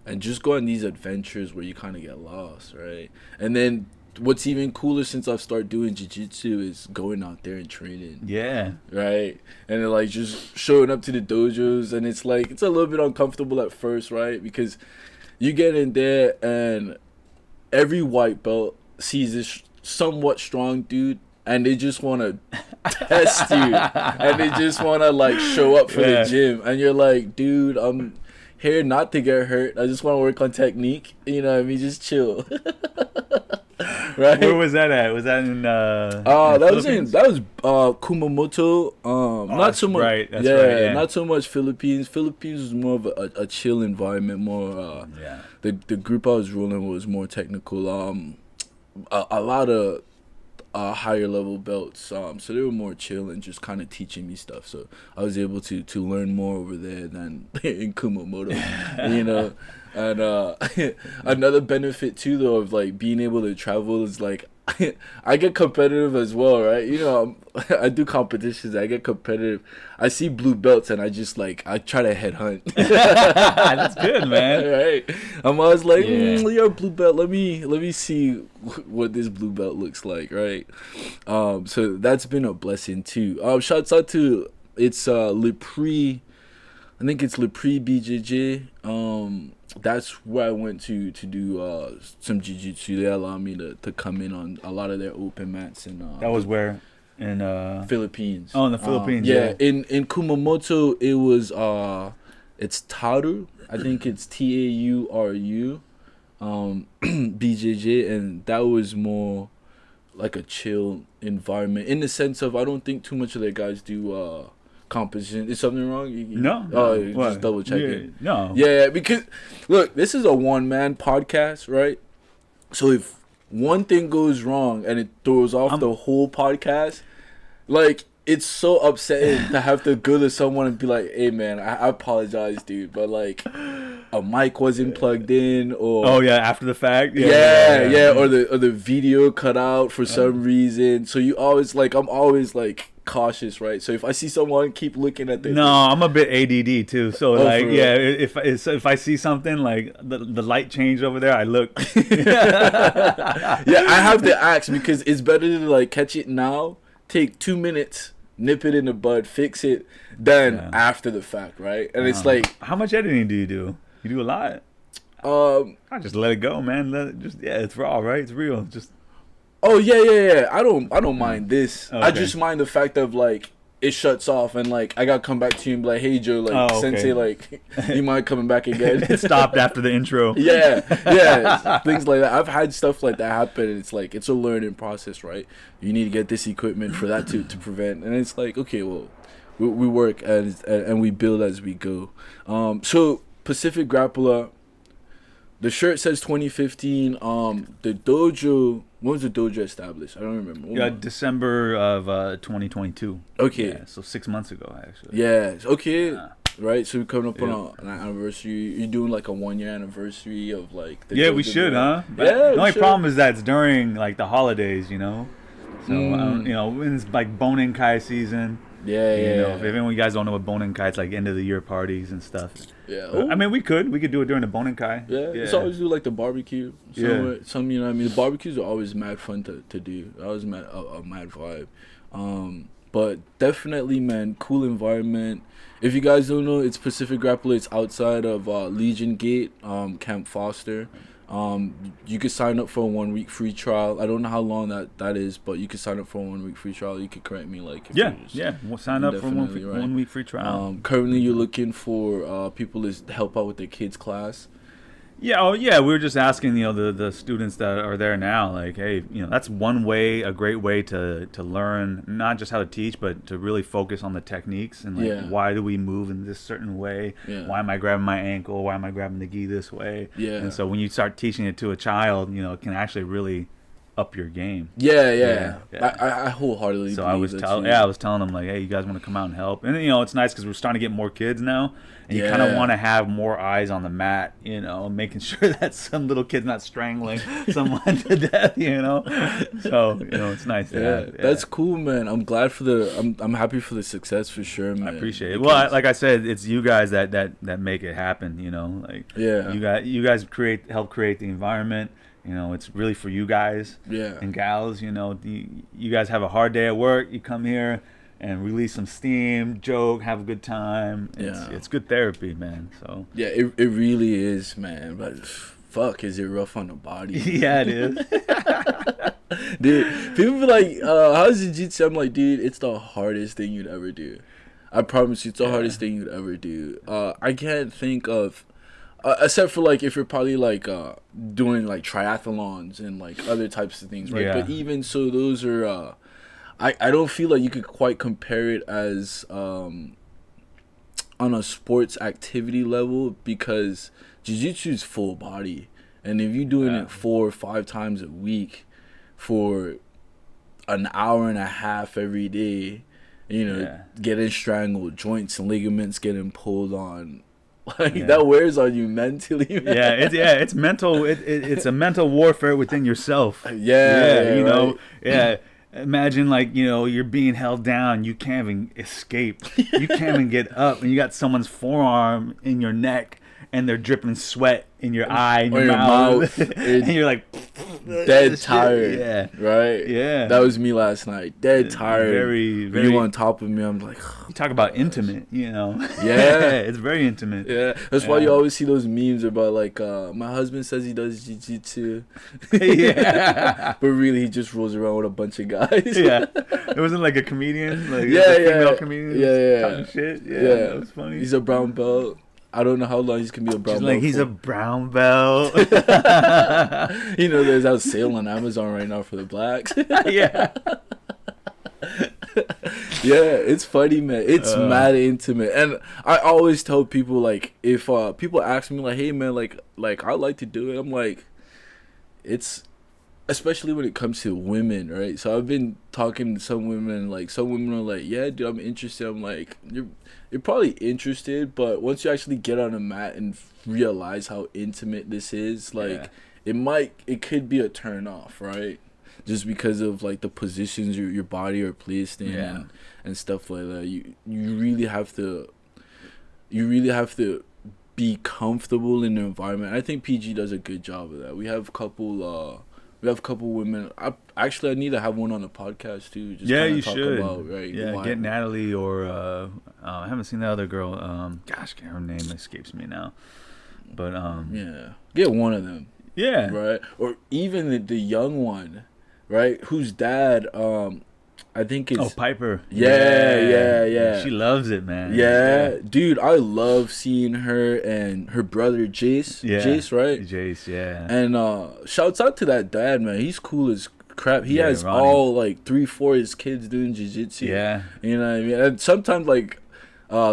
and just go on these adventures where you kind of get lost, right? And then what's even cooler since I've started doing jiu-jitsu is going out there and training. Yeah. Right? And then, like, just showing up to the dojos, and it's like, it's a little bit uncomfortable at first, right? Because you get in there and every white belt sees this somewhat strong dude, and they just want to test you, and they just want to like show up for the gym, and you're like, dude, I'm here not to get hurt. I just want to work on technique. You know what I mean? Just chill. Right? Where was that at? Was that in that was Kumamoto. Not so much. Right. That's right. Yeah. Not so much Philippines. Philippines was more of a chill environment. More. The group I was ruling was more technical. A lot of higher level belts. So they were more chill and just kind of teaching me stuff. So I was able to learn more over there than in Kumamoto. You know. And another benefit too, though, of like being able to travel is like I get competitive as well, right? You know, I do competitions. I get competitive. I see blue belts and I just like I try to headhunt. That's good, man. Right? I'm always like, you're a blue belt. Let me see what this blue belt looks like, right? So that's been a blessing too. Shouts out to Le Prix. I think it's Le Prix BJJ. That's where I went to do some jiu-jitsu. They allowed me to come in on a lot of their open mats. And that was where? In Philippines. Oh, in the Philippines, yeah. In Kumamoto, it was it's Taru. I think it's Tauru, BJJ, and that was more like a chill environment in the sense of I don't think too much of their guys do competition. Is something wrong? No. Just double checking. No. Yeah, because look, this is a one-man podcast, right? So if one thing goes wrong and it throws off the whole podcast, like it's so upsetting to have to go to someone and be like, "Hey, man, I apologize, dude, but like a mic wasn't plugged in, or after the fact, or the video cut out for some reason." So you always like, I'm always like cautious, right? So if I see someone keep looking at the I'm a bit ADD too, so if I see something like the light change over there, I look. I have to ask because it's better to like catch it now, take 2 minutes, nip it in the bud, fix it, than after the fact, right? And it's like, how much editing do you do? You do a lot. I just let it go, man. It's raw, right? It's real. Just I don't mind this. Okay. I just mind the fact of like it shuts off, and like I gotta come back to you and be like, hey Joe, like Sensei, like you mind coming back again? It stopped after the intro. Yeah, things like that. I've had stuff like that happen, and it's like it's a learning process, right? You need to get this equipment for that to prevent, and it's like, okay, well, we work and we build as we go. So Pacific Grappler, the shirt says 2015. The dojo. When was the dojo established? I don't remember. Yeah, December of 2022. Okay. Yeah, so 6 months ago, actually. Yeah. Okay. Yeah. Right. So we're coming up on an anniversary. You're doing like a 1 year anniversary of like. The we should, huh? Yeah. The only problem is that it's during like the holidays, you know. So when it's like Bonin Kai season. Yeah. You know, if anyone you guys don't know what Bonin Kai, it's like end of the year parties and stuff. Yeah. I mean, we could do it during the Bonin Kai. Yeah. It's always do like the barbecue. Yeah. Some, you know what I mean? The barbecues are always mad fun to do. Always mad a mad vibe. But definitely, man, cool environment. If you guys don't know, it's Pacific Grappler. It's outside of Legion Gate, Camp Foster. You could sign up for a 1 week free trial. I don't know how long that is, but you could sign up for a 1 week free trial. You could correct me, like We'll sign up for one week free trial. Currently, you're looking for people to help out with their kids' class. Yeah, we were just asking, you know, the students that are there now, like, hey, you know, that's one way, a great way to learn not just how to teach, but to really focus on the techniques and like why do we move in this certain way? Yeah. Why am I grabbing my ankle? Why am I grabbing the gi this way? Yeah. And so when you start teaching it to a child, you know, it can actually really up your game. Yeah. I wholeheartedly. So I was telling them like, hey, you guys want to come out and help? And you know, it's nice because we're starting to get more kids now, and you kind of want to have more eyes on the mat, you know, making sure that some little kid's not strangling someone to death, you know. So you know, it's nice to have. That's cool, man. I'm glad for I'm happy for the success for sure, man. I appreciate it. Well, like I said, it's you guys that make it happen, you know. Like you guys help create the environment. You know, it's really for you guys and gals. You know, you guys have a hard day at work. You come here and release some steam, joke, have a good time. It's good therapy, man. So it really is, man. But fuck, is it rough on the body? Yeah, it is. Dude, people be like, how's Jiu-Jitsu? I'm like, dude, it's the hardest thing you'd ever do. I promise you, it's the hardest thing you'd ever do. I can't think of... except for like if you're probably like doing like triathlons and like other types of things, right? But even so, those are I don't feel like you could quite compare it as on a sports activity level, because jiu-jitsu is full body, and if you're doing it 4 or 5 times a week for an hour and a half every day, you know, getting strangled, joints and ligaments getting pulled on. Like that wears on you mentally, man. It's mental. It's a mental warfare within yourself. You know. Imagine like, you know, you're being held down. You can't even escape. You can't even get up, and you got someone's forearm in your neck, and they're dripping sweat in your eye and your mouth. And you're like dead tired. Yeah. Right? Yeah. That was me last night. Dead tired. Very, very. You on top of me, I'm like... You talk about intimate, you know. Yeah. It's very intimate. Yeah. That's why you always see those memes about like, my husband says he does jiu-jitsu. Yeah. But really he just rolls around with a bunch of guys. Yeah. It wasn't like a comedian. Like female comedian. Talking shit. Yeah. That was funny. He's a brown belt. I don't know how long he's gonna be a brown belt. Like, he's a brown belt. You know, there's that sale on Amazon right now for the blacks. Yeah. Yeah, it's funny, man. It's mad intimate. And I always tell people, like, if people ask me, like, hey, man, like I like to do it, I'm like, it's, especially when it comes to women, right? So I've been talking to some women, like, some women are like, yeah, dude, I'm interested. I'm like, you're probably interested, but once you actually get on a mat and realize how intimate this is, like, it could be a turn off, right? Just because of like the positions your body are placed in and stuff like that. You really have to be comfortable in the environment. I think PG does a good job of that. We have a couple women. I need to have one on the podcast too. Just you talk should. About, right, get Natalie or I haven't seen the other girl. Her name escapes me now. But get one of them. Yeah. Right. Or even the young one, right? Whose dad I think it's Piper. Yeah. She loves it, man. Yeah, dude, I love seeing her and her brother Jace. Yeah. Jace, right? Jace, yeah. And shouts out to that dad, man. He's cool as crap. He has Ronnie. all like 3-4 his kids doing jiu-jitsu. Yeah. You know what I mean? And sometimes like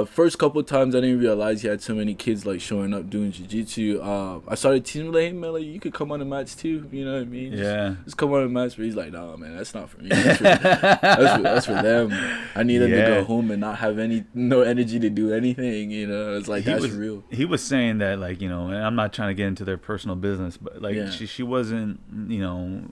first couple times I didn't realize he had so many kids like showing up doing jiu-jitsu. I started teaching him like, hey man, like you could come on the mats too. You know what I mean? Just come on the mats. But he's like, nah, man, that's not for me. That's for them. I need them to go home and not have no energy to do anything. You know, it's like that's real. He was saying that like, you know, and I'm not trying to get into their personal business, but like she wasn't, you know.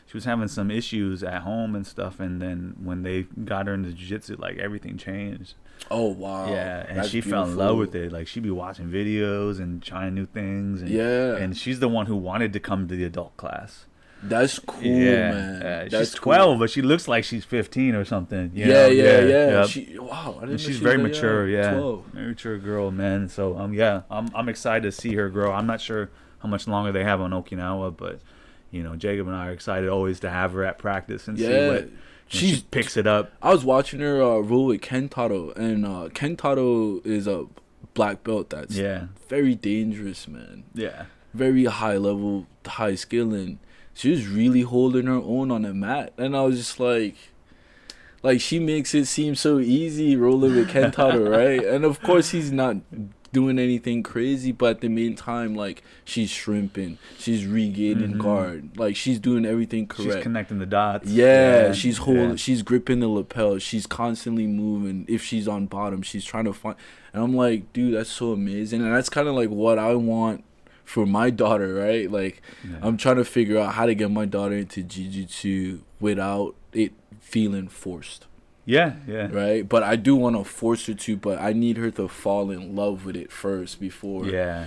She was having some issues at home and stuff, and then when they got her into jiu-jitsu, like everything changed. Oh wow! Yeah, and she fell in love with it. Like she'd be watching videos and trying new things. And, and she's the one who wanted to come to the adult class. That's cool, man. She's 12, but she looks like she's 15 or something. Yeah. Yep. I didn't she's know very mature. 12. Very mature girl, man. So I'm excited to see her grow. I'm not sure how much longer they have on Okinawa, but. You know, Jacob and I are excited always to have her at practice and see what she picks it up. I was watching her roll with Kentaro, and Kentaro is a black belt that's very dangerous, man. Yeah. Very high level, high skill, and she was really holding her own on the mat. And I was just like she makes it seem so easy rolling with Kentaro, right? And of course he's not doing anything crazy, but at the meantime, like she's shrimping, she's regaining guard, like she's doing everything correct. She's connecting the dots. She's holding, she's gripping the lapel, she's constantly moving. If she's on bottom, she's trying to find. And I'm like, dude, that's so amazing, and that's kind of like what I want for my daughter, right? Like, I'm trying to figure out how to get my daughter into jiu-jitsu without it feeling forced. Yeah. Right, but I do want to force her to, but I need her to fall in love with it first before. Yeah.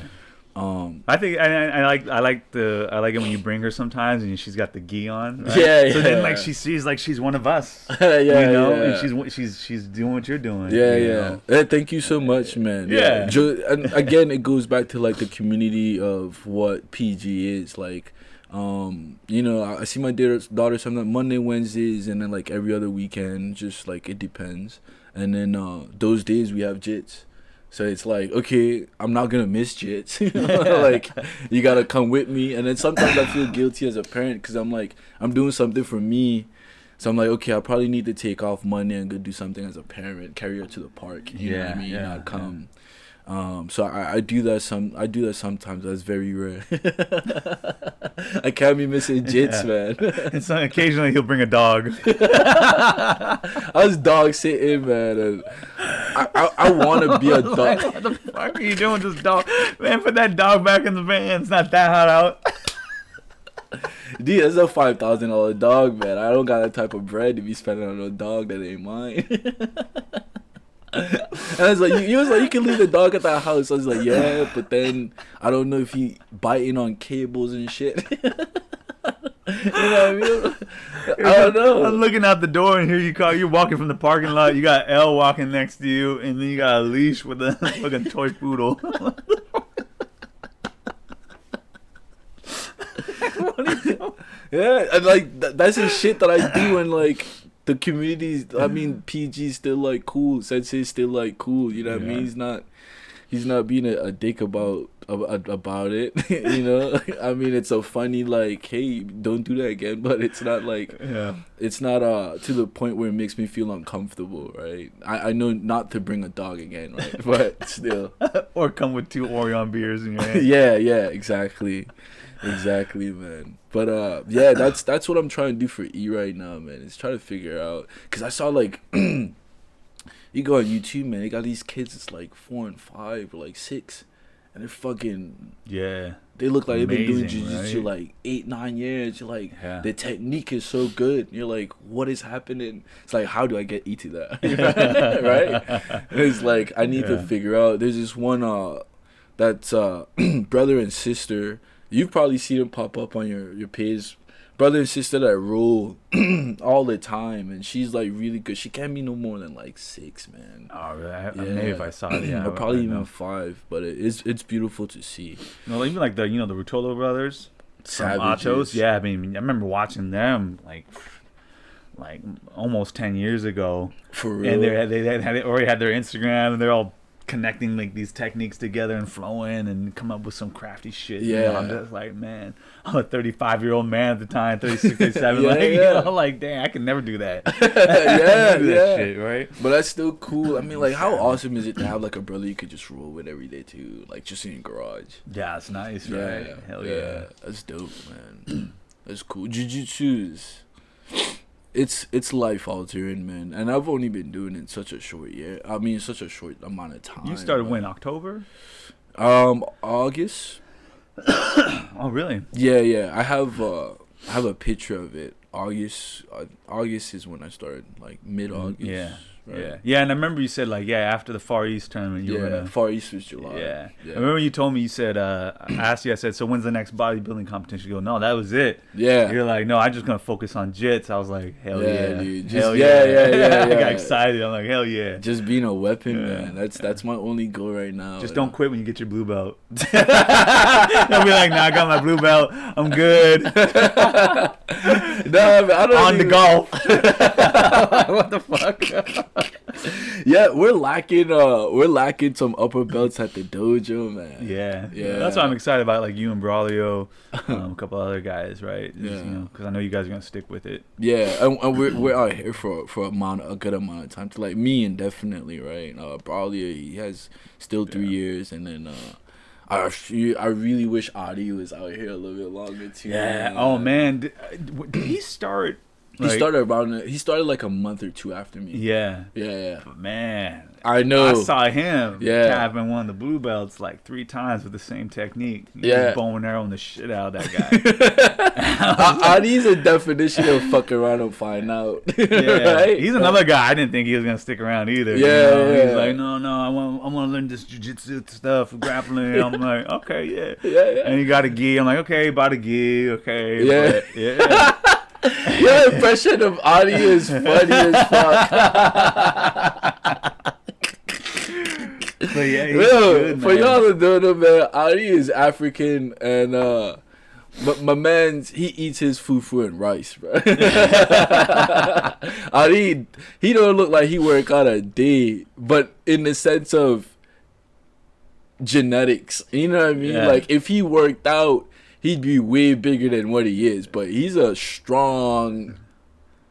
I think I like it when you bring her sometimes and she's got the gi on. Right? So then like she sees like she's one of us. And she's doing what you're doing. Hey, thank you so much, man. And again, it goes back to like the community of what PG is like. You know, I see my daughter sometimes Monday, Wednesdays, and then like every other weekend, just like it depends. And then those days we have jits. So it's like, okay, I'm not gonna miss jits. Like you gotta come with me. And then sometimes I feel guilty as a parent because I'm like, I'm doing something for me. So I'm like, okay, I probably need to take off Monday and go do something as a parent, carry her to the park. You know what I mean? Not come. So I do that sometimes. That's very rare. I can't be missing jits, man. And so occasionally he'll bring a dog. I was dog sitting, man, and I want to be a dog. What the fuck are you doing with this dog? Man, put that dog back in the van. It's not that hot out. Dude, that's a $5,000 dog, man. I don't got that type of bread to be spending on a dog that ain't mine. And I was like, you was like, you can leave the dog at that house. I was like, yeah, but then I don't know if he biting on cables and shit. You know what I mean? I don't know. I'm looking out the door and here you're walking from the parking lot. You got Elle walking next to you, and then you got a leash with a fucking toy poodle. What are you doing? Yeah, and like that's the shit that I do, and like the communities. I mean, PG's still like cool. Sensei's still like cool. You know what I mean? He's not being a dick about it. You know, I mean, it's a funny like, hey, don't do that again. But it's not like, it's not to the point where it makes me feel uncomfortable, right? I know not to bring a dog again, right? But still, or come with 2 Orion beers in your hand. Yeah, exactly, man. But yeah, that's what I'm trying to do for E right now, man. Is try to figure out, because I saw like. You go on YouTube, man. They got these kids. It's like 4 and 5 or like 6, and they're fucking. Yeah. They look like they've been doing jiu-jitsu right? like 8-9 years. You're like, the technique is so good. You're like, what is happening? It's like, how do I get E to that? Right? And it's like, I need to figure out. There's this one that's brother and sister. You've probably seen them pop up on your page. Brother and sister that roll all the time, and she's like really good. She can't be no more than like 6, man. Oh, really? Maybe if I saw it, or probably even 5. But it's beautiful to see. No, even like the Rutolo brothers, Savages. Atos. Yeah, I mean, I remember watching them. Like, like almost 10 years ago. For real. And they already had their Instagram, and they're all connecting like these techniques together and flowing and come up with some crafty shit. Yeah. You know, I'm just like, man, I'm a 35-year-old man at the time, 36, 37. Yeah, like, yeah. you know, like, dang, I can never do that. Yeah, do yeah. that shit, right? But that's still cool. I mean, like, how awesome is it to have like a brother you could just roll with every day too, like just in your garage? Yeah, it's nice, right? Yeah, Hell yeah. That's dope, man. That's cool. Jiu-Jitsu's, it's life altering, man. And I've only been doing it such a short year. I mean, such a short amount of time. You started when, October? August. Oh, really? Yeah. I have a picture of it. August is when I started, like mid-August. Yeah. Right? Yeah, and I remember you said like, after the Far East tournament, you were gonna. Far East was July. Yeah. I remember you told me, you said, I asked you, I said, so when's the next bodybuilding competition? You go, no, that was it. Yeah. You're like, no, I'm just going to focus on jits. I was like, hell yeah. Dude. Hell Yeah. I got excited. I'm like, hell yeah. Just being a weapon, man. That's my only goal right now. Just don't quit when you get your blue belt. Don't be like, nah, I got my blue belt. I'm good. No, I don't On the golf. What the fuck? Yeah, we're lacking some upper belts at the dojo, man. Yeah. Yeah. That's what I'm excited about, like you and Braulio, a couple other guys, right? Just, Yeah. you know, because I know you guys are going to stick with it. Yeah, and we're out here for a good amount of time. To like me indefinitely, right? Braulio, he has still 3 years, and then I really wish Adi was out here a little bit longer too. Yeah. Man. Oh man, did he start? He started like a month or two after me. Yeah. Yeah. But man, I know. I saw him tapping one of the blue belts like 3 times with the same technique. He was bow and arrowing the shit out of that guy. Adi's a definition of fuck around and find out. Yeah. Right? He's another guy. I didn't think he was gonna stick around either. Yeah, you know? yeah. He's like, no, I want to learn this jiu-jitsu stuff, grappling. I'm like, okay, yeah. Yeah. And he got a gi. I'm like, okay, bought a gi. Okay. Yeah. But, yeah. Your impression of Adi is funny as fuck. But yeah, he's Yo, good, for man. y'all that don't know, man, Adi is African, and but my man's, he eats his fufu and rice, bro. Adi, he don't look like he work out a day, but in the sense of genetics, you know what I mean? Yeah. Like if he worked out, he'd be way bigger than what he is, but he's a strong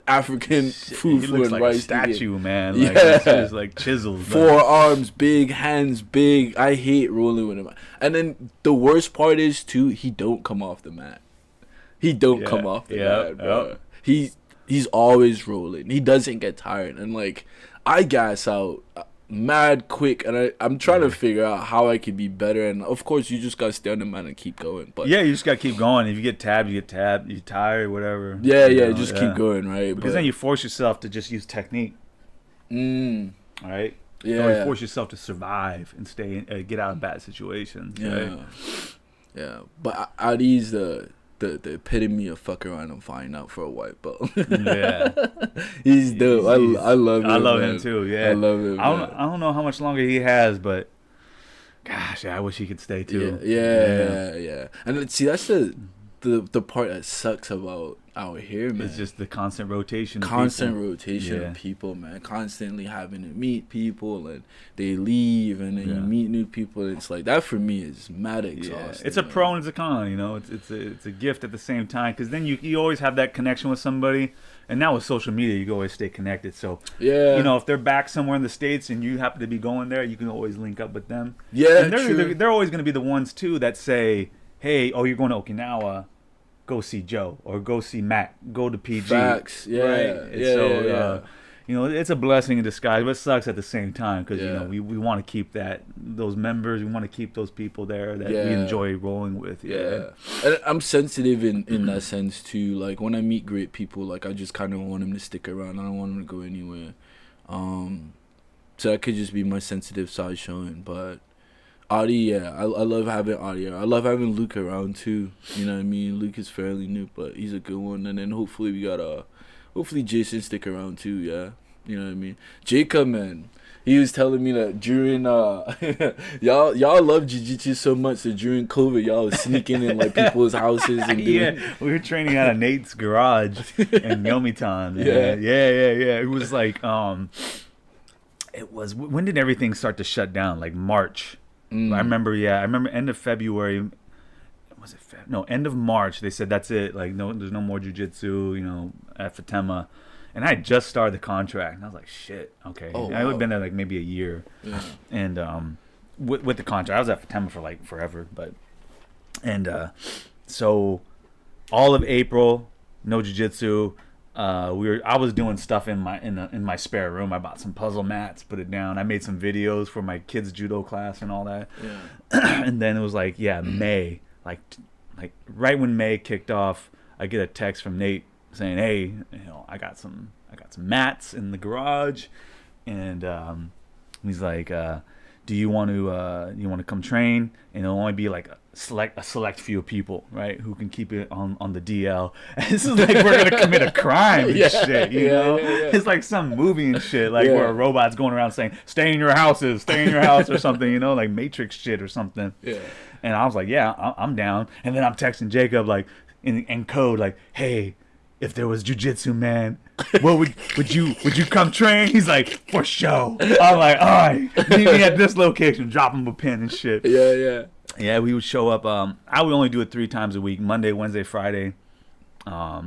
African He fufu looks and like rice. a statue, man. Like, Yeah. it's just like chiseled. man. Forearms big, hands big. I hate rolling with him. And then the worst part is too, he don't come off the mat. He don't come off the mat, bro. He's always rolling. He doesn't get tired. And like I gas out mad quick, and I'm trying to figure out how I could be better. And of course you just gotta stay on the mat and keep going. But Yeah, you just gotta keep going. If you get tabbed, you get tabbed. You're tired, whatever. yeah, you know, just keep going, right? Because then you force yourself to just use technique. All right. Yeah. You force yourself to survive and get out of bad situations. Yeah, Right? yeah. But Adi's the epitome of fuck around and find out for a white belt. Yeah. He's dope. I love him. I love man. him too. Yeah. I love him. I don't know how much longer he has, but gosh, I wish he could stay too. Yeah. And see, that's the part that sucks about out here, man. It's just the constant rotation. Rotation of people, man. Constantly having to meet people, and they leave, and then you meet new people. It's like that for me is mad exhausting. It's a man. pro and it's a con, you know. It's a gift at the same time, because then you always have that connection with somebody, and now with social media you can always stay connected. So you know, if they're back somewhere in the States and you happen to be going there, you can always link up with them. Yeah, and true. they're always going to be the ones too that say, hey, oh, you're going to Okinawa, go see Joe, or go see Matt, go to PG. Facts. Yeah. Right? Yeah. You know, it's a blessing in disguise, but it sucks at the same time, because you know, Yeah. we want to keep those members, we want to keep those people there that we enjoy rolling with. Yeah. And I'm sensitive in that sense too. Like when I meet great people, like I just kind of want them to stick around. I don't want them to go anywhere. So that could just be my sensitive side showing. But Adi, I love having Adi. I love having Luke around too. You know what I mean? Luke is fairly new, but he's a good one. And then hopefully we got hopefully Jason stick around too. Yeah, you know what I mean? Jacob, man, he was telling me that during y'all love jiu-jitsu so much that during COVID y'all was sneaking in like people's houses and doing. Yeah, we were training out of Nate's garage in Yomitan. Yeah. It was like it was, when did everything start to shut down? Like March. I remember end of February. Was it end of March? They said that's it. Like there's no more jiu-jitsu, at Fatema. And I had just started the contract, and I was like, "Shit, okay." Oh, wow. I had been there like maybe a year, and with the contract, I was at Fatema for like forever. But so all of April, no jiu-jitsu. I was doing stuff in my spare room. I bought some puzzle mats, put it down. I made some videos for my kids' judo class and all that. Yeah. And then it was like May, like right when May kicked off, I get a text from Nate saying, "Hey, I got some mats in the garage," and he's like, "Do you want to come train?" And it'll only be like a select few people, right, who can keep it on the DL. And this is like we're gonna commit a crime and shit, you know? Yeah. It's like some movie and shit, like where a robot's going around saying, "Stay in your houses, stay in your house," or something, like Matrix shit or something. Yeah. And I was like, "Yeah, I'm down." And then I'm texting Jacob like in code like, "Hey, if there was jiu-jitsu, man, what would you come train?" He's like, "For sure." I'm like, "All right, meet me at this location." Drop him a pin and shit. Yeah, we would show up. I would only do it 3 times a week: Monday, Wednesday, Friday. I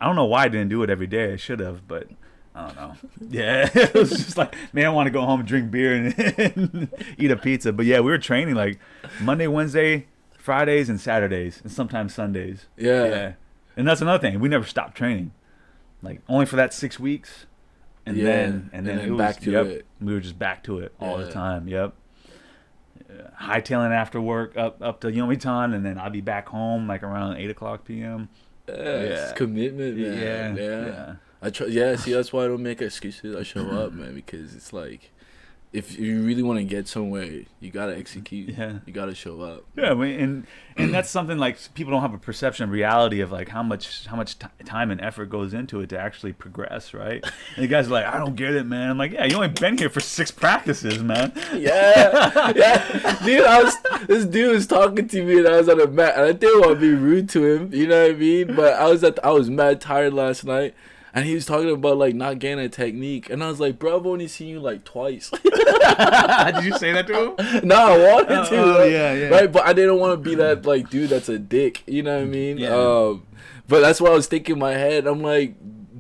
don't know why I didn't do it every day. I should have, but I don't know. Yeah, it was just like, man, I want to go home and drink beer and eat a pizza. But yeah, we were training like Monday, Wednesday, Fridays, and Saturdays, and sometimes Sundays. Yeah. And that's another thing. We never stopped training, like only for that 6 weeks, and then it was back to it. We were just back to it all the time. Yep. Hightailing after work up to Yomitan, and then I'll be back home like around 8:00 p.m. It's commitment, man. Yeah. I try. Yeah. See, that's why I don't make excuses. I show up, man, because it's like, if you really want to get somewhere, you gotta execute. Yeah. You gotta show up. Yeah, and that's something like people don't have a perception of reality of like how much time and effort goes into it to actually progress, right? And the guys are like, "I don't get it, man." I'm like, "Yeah, you only been here for 6 practices, man." Yeah. Dude, this dude was talking to me and I was on a mat, and I didn't want to be rude to him, you know what I mean? But I was mad tired last night. And he was talking about, like, not getting a technique. And I was like, "Bro, I've only seen you, like, twice." Did you say that to him? No, I wanted to. Oh, yeah. Right? But I didn't want to be that, like, dude that's a dick. You know what I mean? Yeah. But that's what I was thinking in my head. I'm like,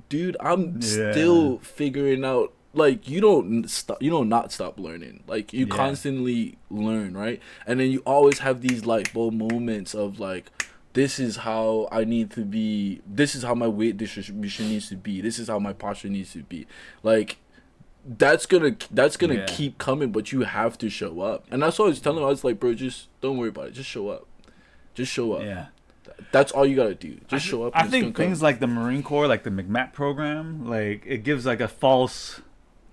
dude, I'm still figuring out. Like, you don't not stop learning. Like, you constantly learn, right? And then you always have these, like, bold moments of, like, this is how I need to be. This is how my weight distribution needs to be. This is how my posture needs to be. Like, that's gonna keep coming, but you have to show up. And that's what I was telling him. I was like, "Bro, just don't worry about it. Just show up. Just show up." Yeah. That's all you gotta do. Just show up. I think things like the Marine Corps, like the MCMAT program, like it gives like a false,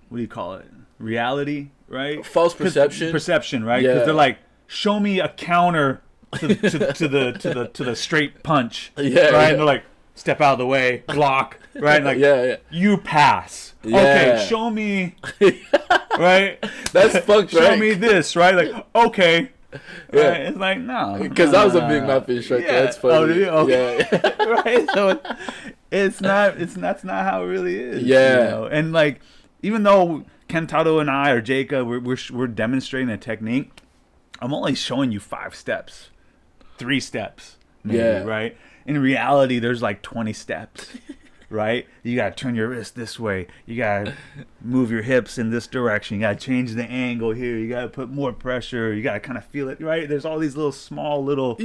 what do you call it? Reality, right? False perception. Perception, right? Because they're like, "Show me a counter to the straight punch," right? And they're like, "Step out of the way, block," right? And like, you pass. Okay, show me, right? That's fucked, right? Show me this, right? Like, okay. Yeah, right? It's like, no, because that was a big map fish right there. That's funny. Oh, yeah, okay. Yeah. Right. So that's not how it really is. Yeah. You know? And like, even though Kentaro and I or Jacob, we're demonstrating a technique, I'm only showing you 5 steps. 3 steps, maybe, right? In reality, there's like 20 steps, right? You gotta turn your wrist this way. You gotta move your hips in this direction. You gotta change the angle here. You gotta put more pressure. You gotta kind of feel it, right? There's all these little small micro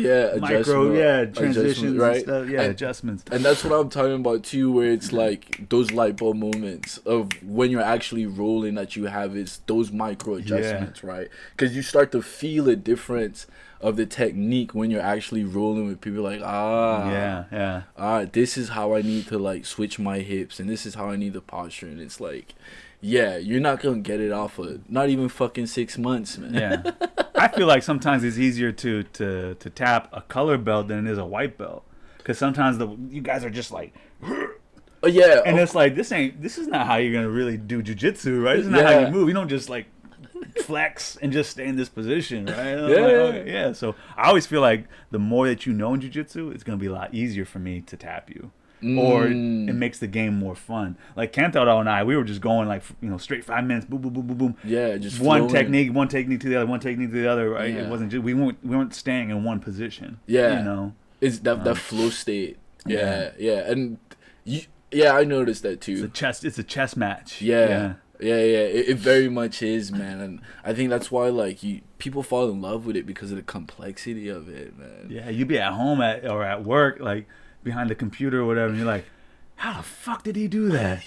transitions, right? And stuff. Yeah, adjustments. And that's what I'm talking about too, where it's like those light bulb moments of when you're actually rolling that you have is those micro adjustments, right? Because you start to feel a difference of the technique when you're actually rolling with people like, this is how I need to like switch my hips, and this is how I need the posture, and it's like, you're not gonna get it off of not even fucking 6 months, man. Yeah. I feel like sometimes it's easier to tap a color belt than it is a white belt, because sometimes you guys are just like Oh yeah, And it's like this is not how you're gonna really do jiu-jitsu, right? This is not how you move. You don't just like flex and just stay in this position, right? Yeah. So I always feel like the more that you know in jiu-jitsu, it's gonna be a lot easier for me to tap you. Or it makes the game more fun. Like Kantaro and I, we were just going like straight 5 minutes, boom, boom, boom, boom, boom. Yeah, just one technique to the other, one technique to the other. Right? Yeah. It wasn't just we weren't staying in one position. Yeah, it's that flow state. Yeah, and I noticed that too. It's a chess match. Yeah. It very much is, man, and I think that's why like people fall in love with it because of the complexity of it, man. Yeah, you be at home or at work, like behind the computer or whatever, and you're like, how the fuck did he do that?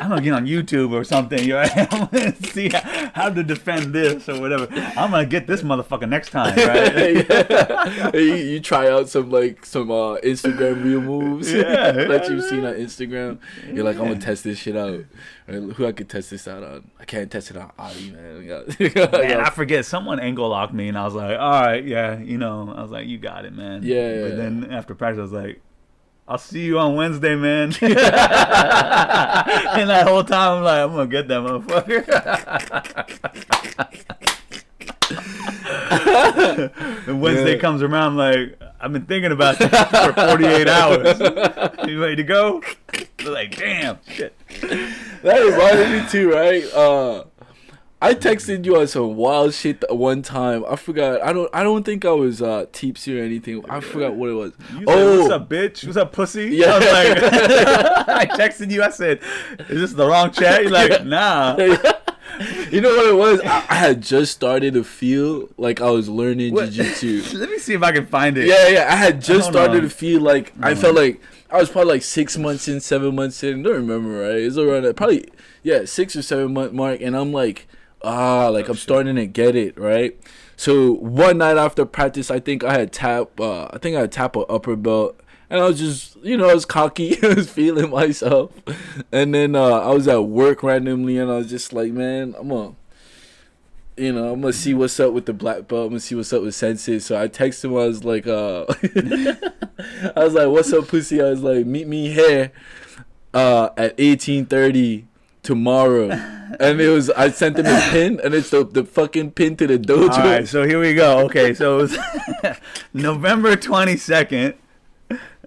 I'm gonna get on YouTube or something. You're right? I'm gonna see how to defend this or whatever. I'm gonna get this motherfucker next time, right? You try out some Instagram reel moves that you've seen on Instagram. You're like, I'm gonna test this shit out. Who I could test this out on? I can't test it on Adi, man. Man, I forget. Someone ankle locked me, and I was like, all right, yeah, I was like, you got it, man. Yeah. But then after practice, I was like, I'll see you on Wednesday, man. And that whole time, I'm like, I'm going to get that motherfucker. And Wednesday comes around, I'm like, I've been thinking about this for 48 hours. You ready to go? They're like, damn, shit. That reminded me too, right? I texted you on some wild shit one time. I forgot. I don't think I was tipsy or anything. I forgot what it was. You said, what's up, bitch? What's up, pussy? Yeah. I was like, I texted you. I said, is this the wrong chat? You're like, nah. You know what it was? I had just started to feel like I was learning jiu-jitsu. Let me see if I can find it. Yeah. I had just started to feel like I felt like I was probably like 6 months in, 7 months in. I don't remember, right? It's around that probably 6 or 7 month mark, and I'm like, I'm starting to get it, right? So one night after practice, I think I had tap an upper belt, and I was just, I was cocky. I was feeling myself, and then I was at work randomly, and I was just like, man, I'm gonna see what's up with the black belt. I'm gonna see what's up with Sensei. So I texted him. I was like, what's up, pussy? I was like, meet me here at 18:30 tomorrow. And I sent him a pin, and it's the fucking pin to the dojo. All right, so here we go. Okay, so it was November 22nd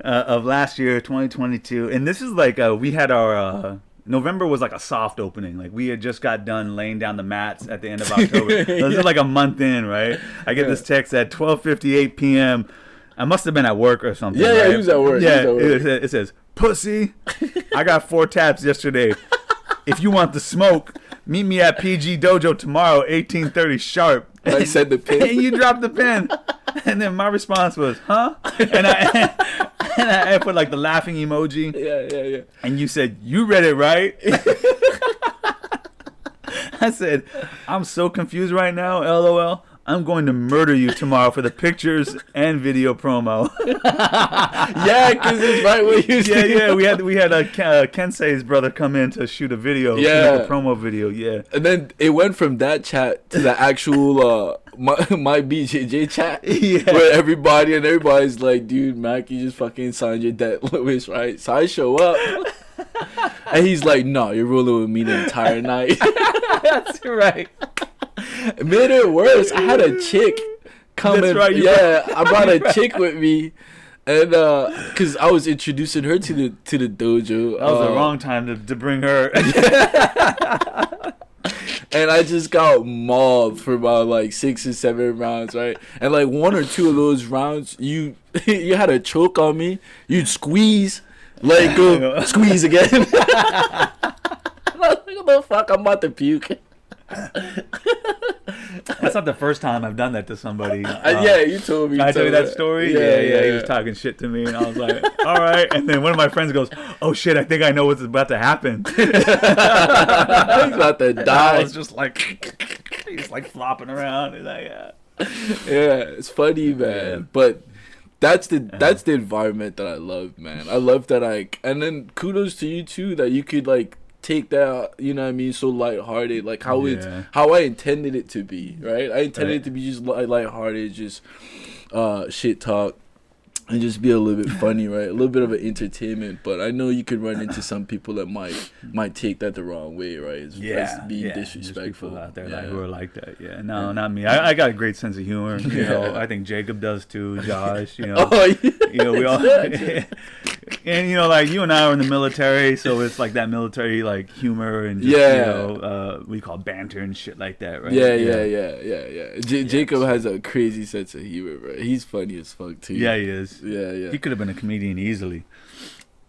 of last year, 2022, and this is like we had our November was like a soft opening. Like we had just got done laying down the mats at the end of October. So this is like a month in, right? I get this text at 12:58 p.m. I must have been at work or something. Yeah, right? he was at work. Yeah, it says, "Pussy, I got 4 taps yesterday. If you want the smoke, meet me at PG Dojo tomorrow, 18:30 sharp." And I said the pin. And you dropped the pin. And then my response was, huh? And I put like the laughing emoji. Yeah. And you said, you read it right? I said, I'm so confused right now, LOL. I'm going to murder you tomorrow for the pictures and video promo. Yeah, because it's right where you said. Yeah. We had Kensei's brother come in to shoot a video. Yeah. Like a promo video, yeah. And then it went from that chat to the actual my BJJ chat. Yeah. Where everybody's like, dude, Mac, you just fucking signed your debt limits, right? So I show up. And he's like, no, you're rolling with me the entire night. That's right. It made it worse. I had a chick come in. Right, I brought a chick with me, and because I was introducing her to the dojo. That was the wrong time to bring her. And I just got mauled for about like 6 or 7 rounds, right? And like 1 or 2 of those rounds, you had a choke on me. You'd squeeze, let go, squeeze again. What the fuck? I'm about to puke. That's not the first time I've done that to somebody. Yeah, you told me. I tell you that story? Yeah. He was talking shit to me, and I was like, all right. And then one of my friends goes, oh, shit, I think I know what's about to happen. He's about to die. I was just like, he's like flopping around. And yeah, it's funny, man. But that's the environment that I love, man. I love that and then kudos to you, too, that you could, like, take that, you know what I mean, so lighthearted, like how I intended it to be, right? I intended it to be just lighthearted, just shit talk, and just be a little bit funny, right? A little bit of an entertainment. But I know you could run into some people that might take that the wrong way, right? As being disrespectful. There's people out there like, who are like that. Yeah, no, not me. I got a great sense of humor. You know, I think Jacob does too. Josh, you know, we all. And you know, like you and I are in the military, so it's like that military like humor and just, you know, we call banter and shit like that, right? Yeah. Jacob has a crazy sense of humor, bro. He's funny as fuck too. Yeah, he is. Yeah. He could have been a comedian easily.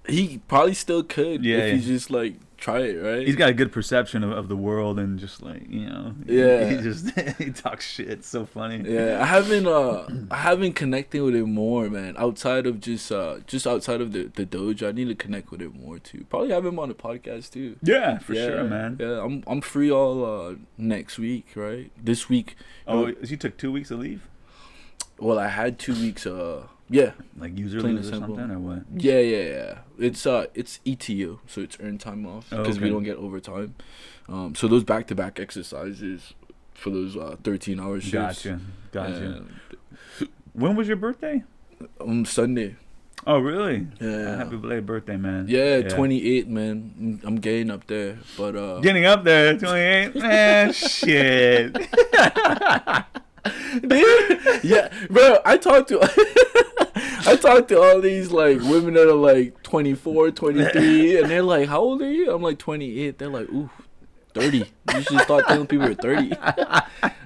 He probably still could if he just like try it, right? He's got a good perception of the world and just like, you know, he talks shit. It's so funny. Yeah, I haven't connected with him more, man. Outside of just outside of the dojo, I need to connect with him more too. Probably have him on the podcast too. Yeah, for sure, man. Yeah, I'm free all next week, right? This week. Oh, you took 2 weeks of leave? Well, I had 2 weeks. Yeah, like user leave or something, or what? Yeah. It's ETO, so it's earned time off because we don't get overtime. So those back-to-back exercises for those 13-hour shifts. Gotcha. When was your birthday? Sunday. Oh, really? Yeah. Happy belated birthday, man. Yeah, 28, man. I'm getting up there, but getting up there, 28, man. Shit. Dude, yeah, bro. I talked to all these like women that are like 24, 23, and they're like, "How old are you?" I'm like 28. They're like, "Ooh, 30." You should start telling people you're 30.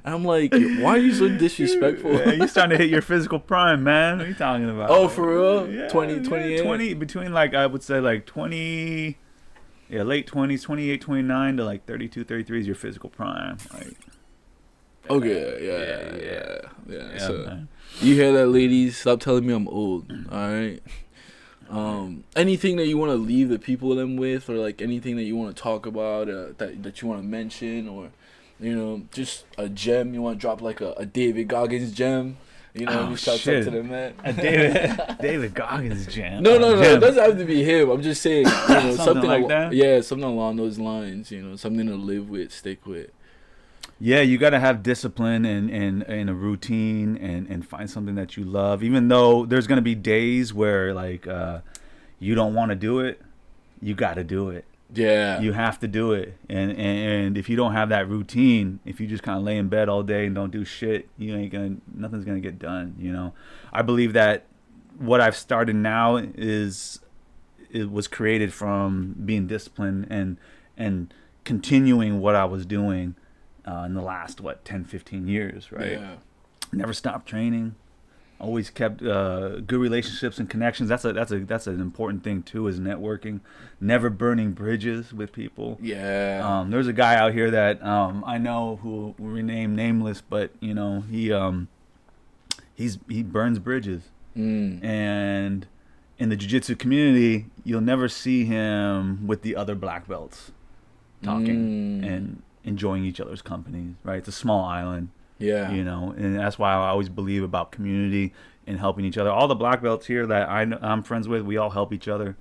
I'm like, why are you so disrespectful? Yeah, you're starting to hit your physical prime, man. What are you talking about? Oh, for real? Yeah, 20, 28? 20, between like, I would say like 20, late 20s, 28, 29 to like 32, 33 is your physical prime. Like, okay, yeah. So, man. You hear that, ladies? Stop telling me I'm old. All right. Anything that you want to leave the people them with, or like anything that you want to talk about, that you want to mention, or you know, just a gem you want to drop, like a David Goggins gem. You know, you shout out to the man. A David Goggins gem. No, it doesn't have to be him. I'm just saying, you know, something like that. Yeah, something along those lines. You know, something to live with, stick with. Yeah, you got to have discipline and a routine and find something that you love. Even though there's going to be days where like you don't want to do it, you got to do it. Yeah. You have to do it. And if you don't have that routine, if you just kind of lay in bed all day and don't do shit, nothing's going to get done, you know. I believe that what I've started now it was created from being disciplined and continuing what I was doing in the last 10, 15 years, right? Yeah. Never stopped training. Always kept good relationships and connections. That's an important thing too, is networking. Never burning bridges with people. Yeah. There's a guy out here that I know who will rename nameless, but you know he burns bridges. And in the jiu-jitsu community, you'll never see him with the other black belts talking and enjoying each other's company. Right? It's a small island. Yeah. You know, and that's why I always believe about community and helping each other. All the black belts here that I'm friends with, we all help each other.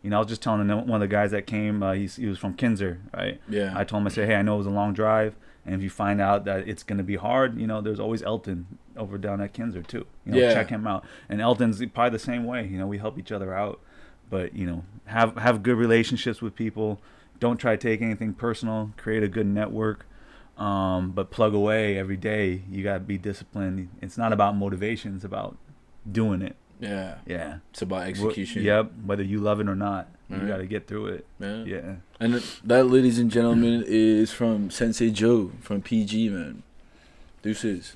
You know, I was just telling one of the guys that came, he was from Kinzer, right? Yeah. I told him, I said, hey, I know it was a long drive, and if you find out that it's going to be hard, you know, there's always Elton over down at Kinzer too. You know, check him out. And Elton's probably the same way. You know, we help each other out. But, you know, have good relationships with people. Don't try to take anything personal. Create a good network. But plug away every day. You gotta be disciplined. It's not about motivation. It's about doing it. Yeah. Yeah. It's about execution. Yep. Whether you love it or not, you gotta get through it. Yeah. And that, ladies and gentlemen, is from Sensei Joe from PG, man. Deuces.